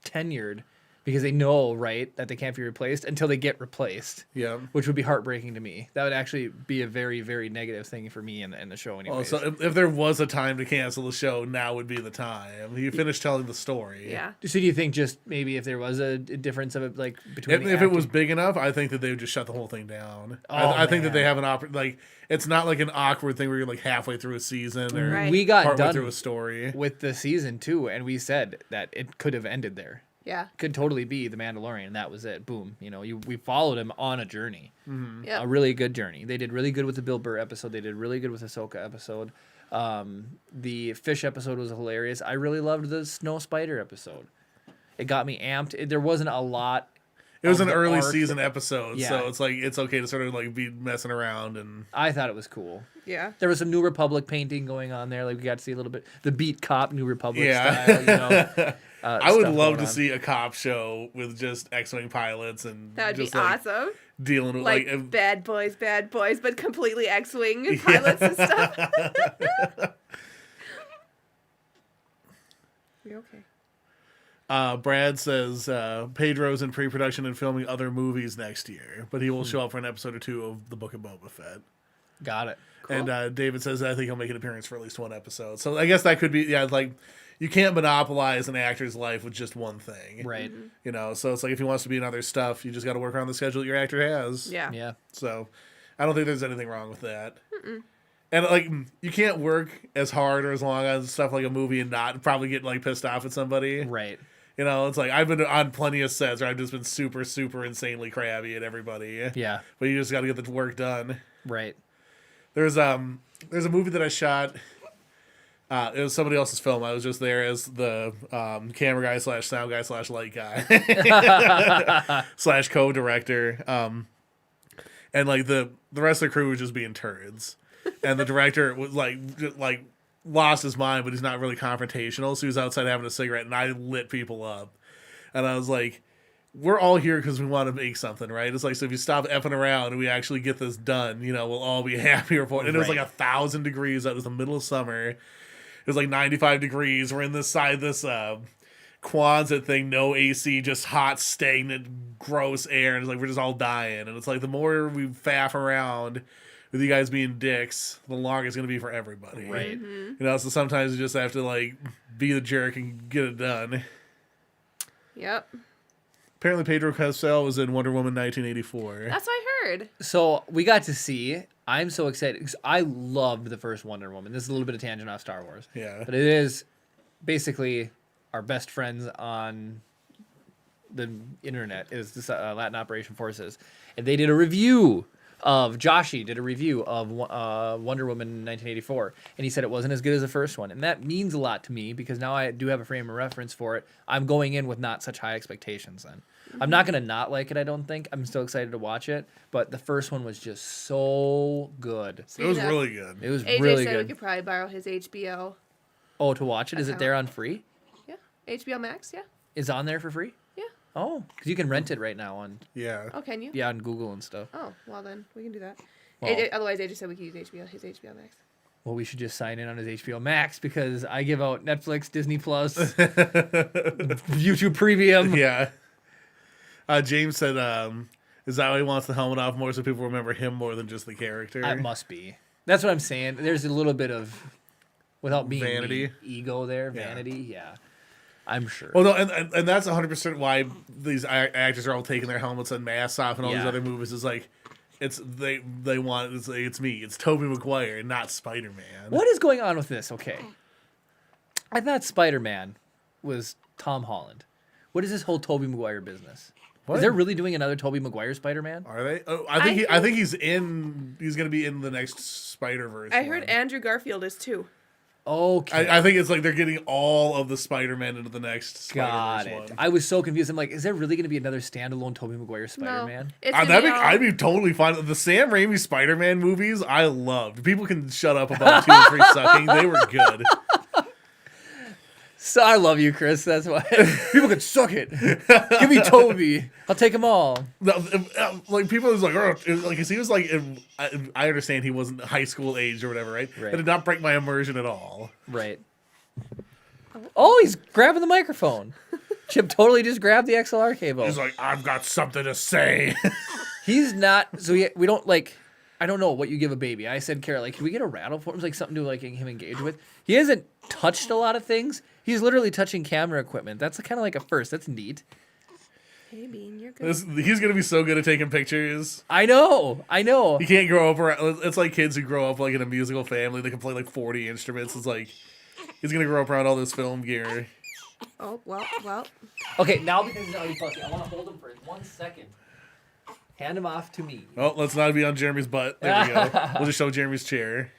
tenured because they know, right, that they can't be replaced until they get replaced. Yeah. Which would be heartbreaking to me. That would actually be a very, very negative thing for me in the show anyway. Oh, so if there was a time to cancel the show, now would be the time. You finished telling the story. Yeah. So do you think just maybe if there was a difference of it, between If it was big enough, I think that they would just shut the whole thing down. Oh, I think that man. they have it's not like an awkward thing where you're halfway through a season or Right. We got partway done through a story. with the season 2, and we said that it could have ended there. Yeah. Could totally be the Mandalorian. That was it. Boom. We followed him on a journey, Yeah. a really good journey. They did really good with the Bill Burr episode. They did really good with the Ahsoka episode. The fish episode was hilarious. I really loved the snow spider episode. It got me amped. There wasn't a lot. It was of an the early arc. season episode, Yeah. so it's okay to sort of be messing around and I thought it was cool. Yeah. There was some New Republic painting going on there. We got to see a little bit the beat cop New Republic Yeah. style. I would stuff love going to on. see a cop show with just X-wing pilots and That would be just awesome. dealing with Bad boys, but completely X-Wing pilots and stuff. You're okay. Brad says Pedro's in pre-production and filming other movies next year, but he will show up for an episode or two of the Book of Boba Fett. Got it. Cool. And David says I think he'll make an appearance for at least one episode. So I guess that could be like you can't monopolize an actor's life with just one thing, Right. You know, so it's like if he wants to be in other stuff, you just got to work around the schedule that your actor has. Yeah. Yeah. So I don't think there's anything wrong with that. And like you can't work as hard or as long on stuff like a movie and not probably get like pissed off at somebody. Right. You know, it's like I've been on plenty of sets where I've just been super, super insanely crabby at everybody. Yeah. But you just got to get the work done. Right. There's a movie that I shot. It was somebody else's film. I was just there as the camera guy / sound guy / light guy / co-director. And like the rest of the crew was just being turds, and the director was like lost his mind, but he's not really confrontational. So he was outside having a cigarette, and I lit people up, and I was like, we're all here because we want to make something, right? It's like, so if you stop effing around and we actually get this done, you know, we'll all be happier for it. And it was like 1,000 degrees. That was the middle of summer. It was like 95 degrees. We're in this Quonset thing, no AC, just hot, stagnant, gross air. And it's like, we're just all dying. And it's like, the more we faff around with you guys being dicks, the longer it's going to be for everybody. Right. You know, so sometimes you just have to like be the jerk and get it done. Yep. Apparently, Pedro Pascal was in Wonder Woman 1984. That's what I heard. So we got to see. I'm so excited because I loved the first Wonder Woman. This is a little bit of tangent off Star Wars. Yeah. But it is basically our best friends on the internet is this Latin Operation Forces. And they did a review of, Joshi did a review of Wonder Woman 1984. And he said it wasn't as good as the first one. And that means a lot to me because now I do have a frame of reference for it. I'm going in with not such high expectations then. I'm not going to not like it, I don't think. I'm still excited to watch it. But the first one was just so good. It was really good. It was AJ really said we good. could probably borrow his HBO. Oh, to watch it? Is it there on free? Yeah. HBO Max, yeah. Is on there for free? Yeah. Oh, because you can rent it right now on Yeah. Can you? on Google and stuff. Oh, well then, we can do that. Well- Otherwise, AJ said we could use his HBO Max. Well, we should just sign in on his HBO Max because I give out Netflix, Disney Plus, YouTube Premium. Yeah. James said, is that why he wants the helmet off more so people remember him more than just the character? It must be. That's what I'm saying. There's a little bit of, without being Vanity. mean, ego there. Yeah. Vanity, yeah. I'm sure. Well, no, and that's 100% why these actors are all taking their helmets and masks off and all these Yeah. other movies. Is like, they want it's me, it's Tobey Maguire, and not Spider-Man. What is going on with this? Okay. I thought Spider-Man was Tom Holland. What is this whole Tobey Maguire business? What? Is there really doing another Tobey Maguire Spider-Man? Are they? Oh, I think he's in. He's gonna be in the next Spider-Verse. I heard one. Andrew Garfield is too. Okay. I think it's like they're getting all of the Spider-Man into the next Got Spider-Verse it. one. I was so confused. I'm like, is there really going to be another standalone Tobey Maguire Spider-Man? No. It's gonna be all- I'd be totally fine. The Sam Raimi Spider-Man movies, I loved. People can shut up about 2 and 3 sucking. They were good. So I love you, Chris. That's why people can suck it. Give me Toby. I'll take them all. No, like people was like, like 'cause he was like, I understand he wasn't high school age or whatever, right? Right. That did not break my immersion at all. Right. Oh, he's grabbing the microphone. Chip totally just grabbed the XLR cable. He's like, I've got something to say. He's not. So we don't like. I don't know what you give a baby. I said, Kara, like, can we get a rattle for him? Like something to like him engage with. He hasn't touched a lot of things. He's literally touching camera equipment. That's kind of like a first. That's neat. Hey, Bean, you're good. He's gonna be so good at taking pictures. I know. He can't grow up around. It's like kids who grow up like in a musical family. They can play like 40 instruments. It's like he's gonna grow up around all this film gear. Oh, well. Okay, now because he's already fussy, I want to hold him for 1 second. Hand him off to me. Oh, let's not be on Jeremy's butt. There we go. We'll just show Jeremy's chair.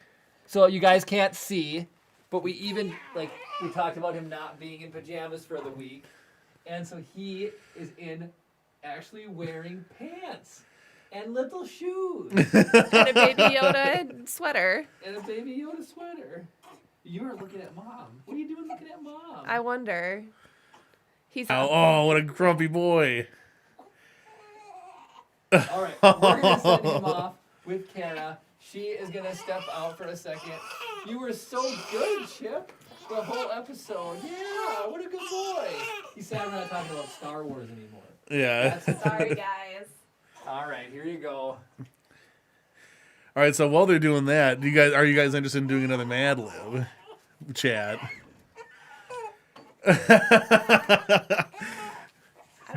So you guys can't see, but we even we talked about him not being in pajamas for the week, and so he is actually wearing pants and little shoes And a Baby Yoda sweater. and a Baby Yoda sweater. You are looking at Mom. What are you doing looking at Mom? I wonder. He's Oh, what a grumpy boy. All right, we're gonna send him off with Kara. She is gonna step out for a second. You were so good, Chip. The whole episode. Yeah, what a good boy. He said we're not talking about Star Wars anymore. Yeah. That's Sorry, guys. all right. Here you go. All right, so while they're doing that, are you guys interested in doing another Mad Lib chat?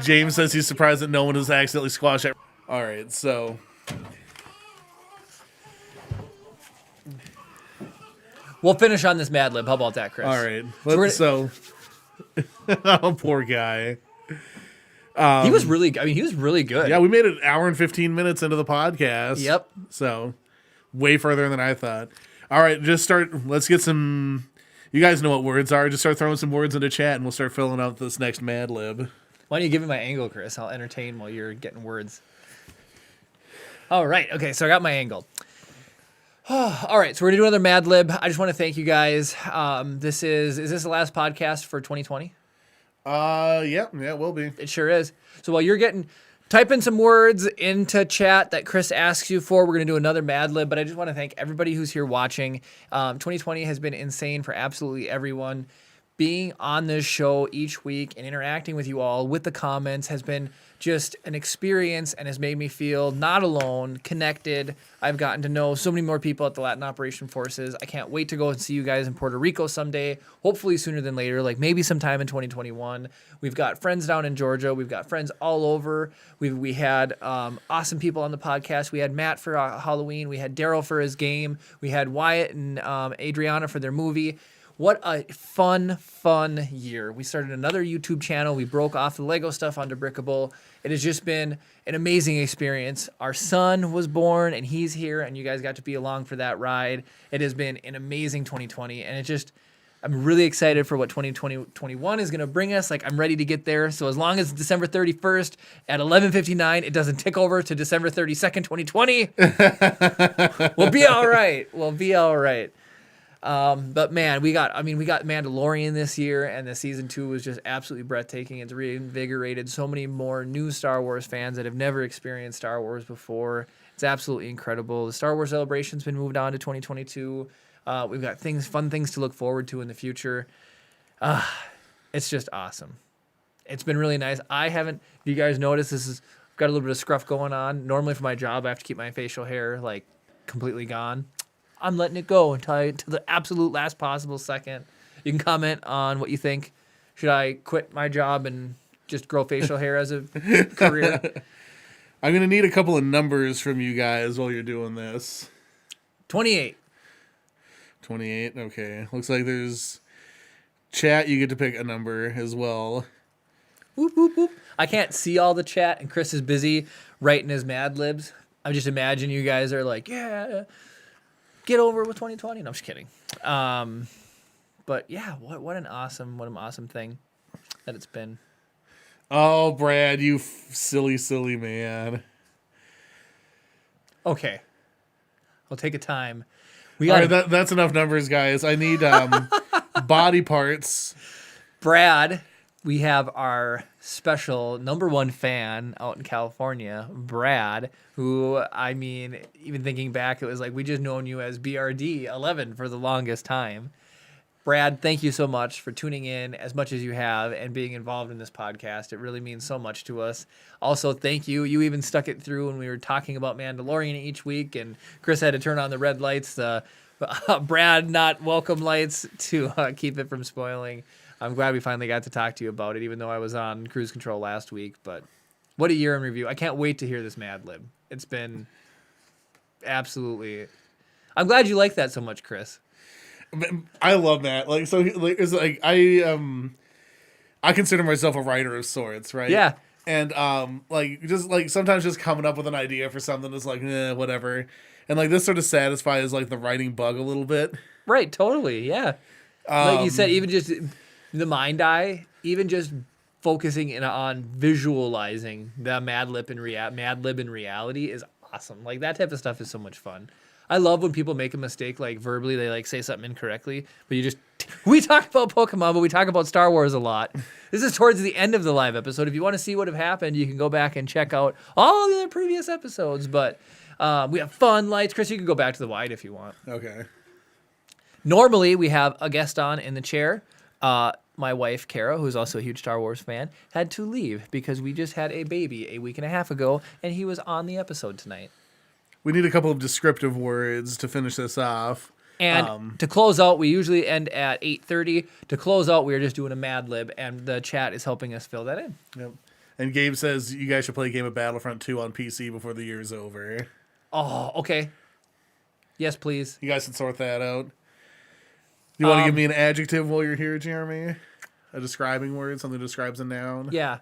James says he's surprised that no one has accidentally squashed it. All right, so We'll finish on this Mad Lib. How about that, Chris? all right, So oh, poor guy. he was really good. Yeah, we made it an hour and 15 minutes into the podcast. Yep. So way further than I thought. All right, let's get some. You guys know what words are. Just start throwing some words into chat, and we'll start filling out this next Mad Lib. Why don't you give me my angle, Chris? I'll entertain while you're getting words. All right. Okay, so I got my angle. All right, so we're going to do another Mad Lib. I just want to thank you guys. Is this the last podcast for 2020? Yeah, it will be. It sure is. So while you're type in some words into chat that Chris asks you for. We're going to do another Mad Lib, but I just want to thank everybody who's here watching. 2020 has been insane for absolutely everyone. Being on this show each week and interacting with you all with the comments has been just an experience and has made me feel not alone, connected. I've gotten to know so many more people at the Latin Operation Forces. I can't wait to go and see you guys in Puerto Rico someday, hopefully sooner than later, like maybe sometime in 2021. We've got friends down in Georgia. We've got friends all over. We had awesome people on the podcast. We had Matt for Halloween. We had Daryl for his game. We had Wyatt and Adriana for their movie. What a fun year. We started another YouTube channel. We broke off the Lego stuff onto Brickable. It has just been an amazing experience. Our son was born, and he's here, and you guys got to be along for that ride. It has been an amazing 2020, and I'm really excited for what 2021 is going to bring us. Like, I'm ready to get there. So as long as December 31st at 11:59, it doesn't tick over to December 32nd, 2020, we'll be all right. We'll be all right. But man, we got Mandalorian this year, and the season 2 was just absolutely breathtaking. It's reinvigorated so many more new Star Wars fans that have never experienced Star Wars before. It's absolutely incredible. The Star Wars celebration's been moved on to 2022. We've got fun things to look forward to in the future. It's just awesome. It's been really nice. If you guys notice, I've got a little bit of scruff going on. Normally for my job, I have to keep my facial hair like completely gone. I'm letting it go until the absolute last possible second. You can comment on what you think. Should I quit my job and just grow facial hair as a career? I'm going to need a couple of numbers from you guys while you're doing this. 28. 28, okay. Looks like there's chat. You get to pick a number as well. Whoop, whoop, whoop. I can't see all the chat, and Chris is busy writing his Mad Libs. I just imagine you guys are like, yeah, get over with 2020. No, I'm just kidding. But yeah, what an awesome thing that it's been. Oh, Brad, you silly man. Okay, I'll take a time. All right, that's enough numbers, guys. I need body parts. Brad, we have our special #1 fan out in California, Brad, who, I mean, even thinking back, it was like we just known you as BRD11 for the longest time. Brad, thank you so much for tuning in as much as you have and being involved in this podcast. It really means so much to us. Also, thank you. You even stuck it through when we were talking about Mandalorian each week, and Chris had to turn on the red lights, the Brad not welcome lights to keep it from spoiling. I'm glad we finally got to talk to you about it, even though I was on cruise control last week. But what a year in review. I can't wait to hear this Mad Lib. It's been absolutely... I'm glad you like that so much, Chris. I love that. Like, so, like, it's like I consider myself a writer of sorts, right? Yeah. And sometimes just coming up with an idea for something is like, whatever. And like this sort of satisfies like the writing bug a little bit. Right. Totally. Yeah. Like you said, even just the mind eye, even just focusing in on visualizing the Mad Lib in reality is awesome. Like that type of stuff is so much fun. I love when people make a mistake, like verbally, they like say something incorrectly, but we talk about Pokemon, but we talk about Star Wars a lot. This is towards the end of the live episode. If you want to see what have happened, you can go back and check out all the other previous episodes, but we have fun lights. Chris, you can go back to the wide if you want. Okay. Normally, we have a guest on in the chair. My wife, Kara, who's also a huge Star Wars fan, had to leave because we just had a baby a week and a half ago, and he was on the episode tonight. We need a couple of descriptive words to finish this off. And to close out, we usually end at 8:30. To close out, we are just doing a Mad Lib, and the chat is helping us fill that in. Yep. And Gabe says you guys should play a game of Battlefront 2 on PC before the year's over. Oh, okay. Yes, please. You guys can sort that out. You want to give me an adjective while you're here, Jeremy? A describing word, something that describes a noun? Yeah.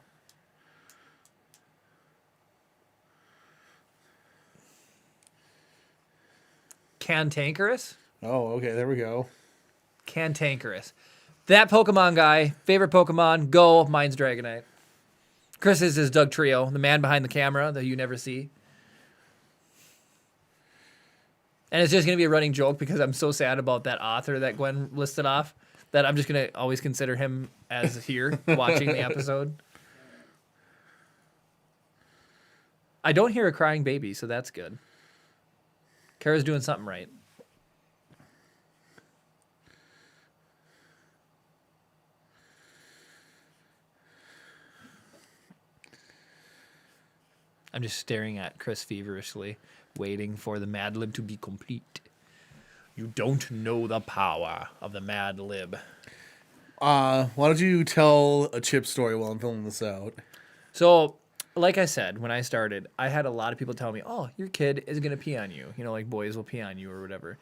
Cantankerous? Oh, okay, there we go. Cantankerous. That Pokemon guy, favorite Pokemon, go. Mine's Dragonite. Chris's is Doug Trio, the man behind the camera that you never see. And it's just going to be a running joke because I'm so sad about that author that Gwen listed off that I'm just going to always consider him as here watching the episode. I don't hear a crying baby, so that's good. Kara's doing something right. I'm just staring at Chris feverishly, waiting for the Mad Lib to be complete. You don't know the power of the Mad Lib. Why don't you tell a Chip story while I'm filling this out? So, like I said, when I started, I had a lot of people tell me, oh, your kid is going to pee on you. You know, like boys will pee on you or whatever.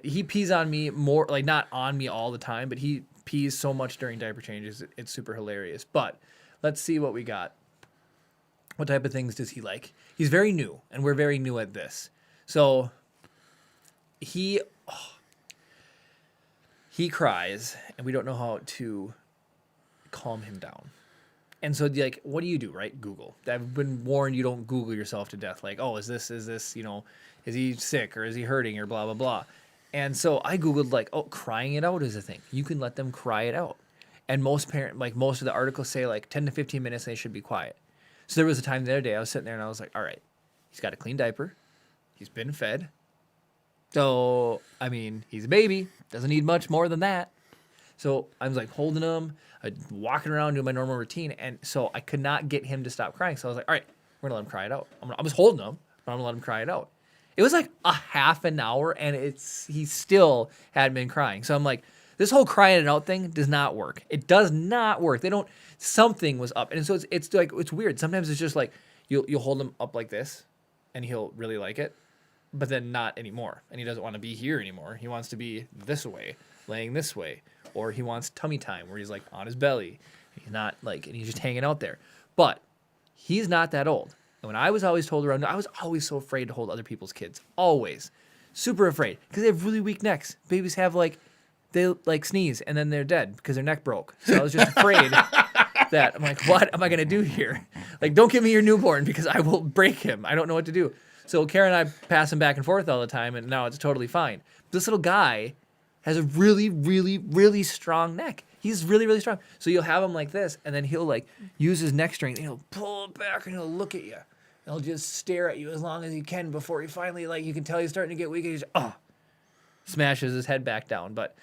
He pees on me more, like not on me all the time, but he pees so much during diaper changes. It's super hilarious. But let's see what we got. What type of things does he like? He's very new, and we're very new at this. So he cries, and we don't know how to calm him down. And so, like, what do you do, right? Google. I've been warned you don't Google yourself to death. Like, oh, is this, you know, is he sick or is he hurting or blah, blah, blah. And so I Googled, like, oh, crying it out is a thing. You can let them cry it out. And most of the articles say, like, 10 to 15 minutes, they should be quiet. So there was a time the other day I was sitting there and I was like, all right, he's got a clean diaper. He's been fed. So, I mean, he's a baby. Doesn't need much more than that. So I was like holding him, walking around, doing my normal routine. And so I could not get him to stop crying. So I was like, all right, we're going to let him cry it out. I was holding him, but I'm going to let him cry it out. It was like a half an hour and he still hadn't been crying. So I'm like, this whole crying it out thing does not work. It does not work. Something was up. And so it's like, it's weird. Sometimes it's just like, you'll hold him up like this and he'll really like it, but then not anymore. And he doesn't want to be here anymore. He wants to be this way, laying this way. Or he wants tummy time where he's like on his belly. He's not like, and he's just hanging out there. But he's not that old. And when I was always told around, I was always so afraid to hold other people's kids. Always. Super afraid. Because they have really weak necks. Babies have they like sneeze and then they're dead because their neck broke. So I was just afraid that I'm like, what am I going to do here? Like, don't give me your newborn because I will break him. I don't know what to do. So Karen and I pass him back and forth all the time and now it's totally fine. This little guy has a really, really, really strong neck. He's really, really strong. So you'll have him like this, and then he'll like use his neck strength, and he'll pull it back, and he'll look at you. And he'll just stare at you as long as he can before he finally, like, you can tell he's starting to get weak, and he's smashes his head back down. But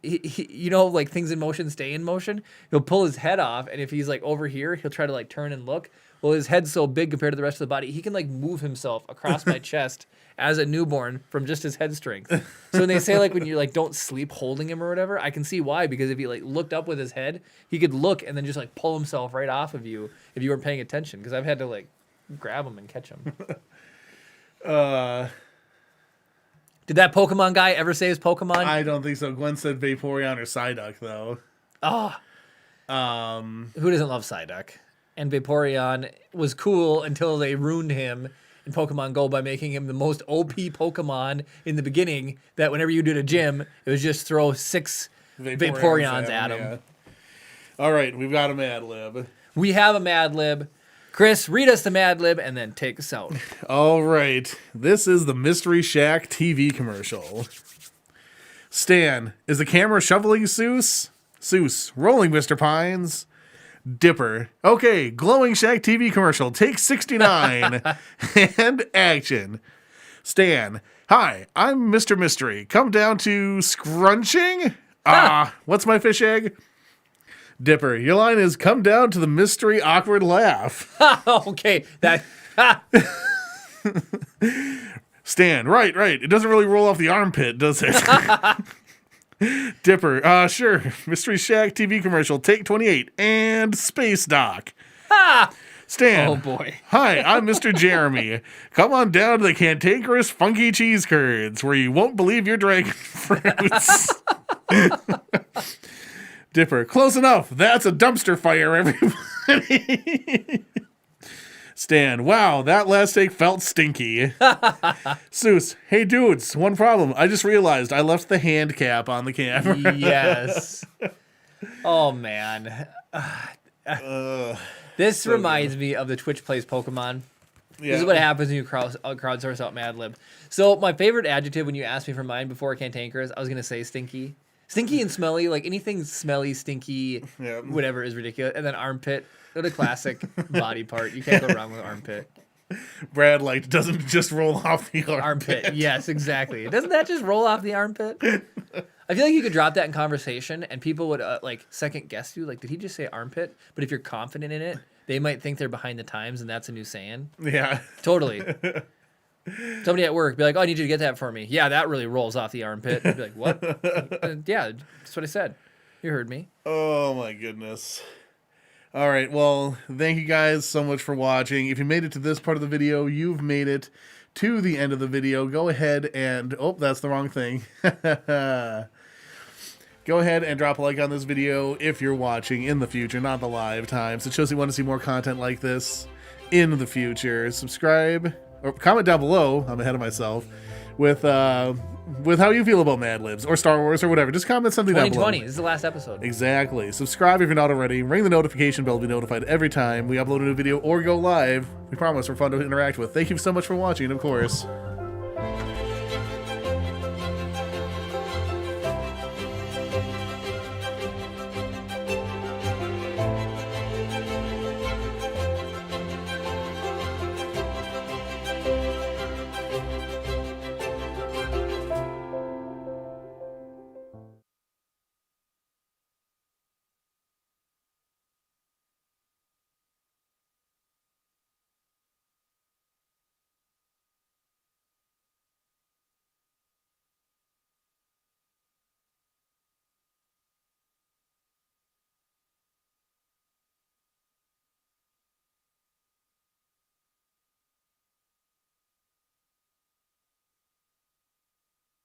he, you know, like things in motion stay in motion. He'll pull his head off, and if he's like over here, he'll try to like turn and look. Well, his head's so big compared to the rest of the body, he can like move himself across my chest as a newborn from just his head strength. So when they say like when you like don't sleep holding him or whatever, I can see why, because if he like looked up with his head, he could look and then just like pull himself right off of you if you weren't paying attention, because I've had to like grab him and catch him. Did that Pokemon guy ever say his Pokemon? I don't think so. Gwen said Vaporeon or Psyduck though. Who doesn't love Psyduck? And Vaporeon was cool until they ruined him in Pokemon Go by making him the most OP Pokemon in the beginning, that whenever you did a gym, it was just throw 6 Vaporeons at him. Yeah. All right, we've got a Mad Lib. We have a Mad Lib. Chris, read us the Mad Lib and then take us out. All right, this is the Mystery Shack TV commercial. Stan, is the camera shoveling Seuss? Seuss, rolling Mr. Pines. Dipper. Okay, Glowing Shack TV commercial. Take 69. And action. Stan. Hi, I'm Mr. Mystery. Come down to scrunching? What's my fish egg? Dipper. Your line is come down to the mystery awkward laugh. Okay, that... Stan, right. It doesn't really roll off the armpit, does it? Dipper, sure. Mystery Shack TV commercial, take 28, and Space Doc. Ha! Stan. Oh, boy. Hi, I'm Mr. Jeremy. Come on down to the cantankerous funky cheese curds, where you won't believe your dragon fruits. Dipper, close enough. That's a dumpster fire, everybody. Stan, wow, that last take felt stinky. Seuss, hey dudes, one problem. I just realized I left the hand cap on the camera. Yes. Oh, man. This reminds me of the Twitch Plays Pokemon. Yeah. This is what happens when you crowdsource out Mad Lib. So my favorite adjective when you asked me for mine before Cantankerous, I was going to say stinky. Stinky and smelly, like anything smelly, stinky, whatever is ridiculous. And then armpit, what a classic body part. You can't go wrong with armpit. Brad, like, doesn't just roll off the armpit. Yes, exactly. Doesn't that just roll off the armpit? I feel like you could drop that in conversation and people would like second guess you. Like, did he just say armpit? But if you're confident in it, they might think they're behind the times and that's a new saying. Yeah. Totally. Somebody at work be like, oh, I need you to get that for me. Yeah, that really rolls off the armpit. I'd be like, what? Yeah, that's what I said. You heard me. Oh, my goodness. All right, well, thank you guys so much for watching. If you made it to this part of the video, you've made it to the end of the video. Go ahead and... Oh, that's the wrong thing. Go ahead and drop a like on this video if you're watching in the future, not the live times. It shows you want to see more content like this in the future. Subscribe or comment down below. I'm ahead of myself with how you feel about Mad Libs or Star Wars or whatever. Just comment something down below. 2020. This is the last episode. Exactly. Subscribe if you're not already. Ring the notification bell to be notified every time we upload a new video or go live. We promise we're fun to interact with. Thank you so much for watching, and of course...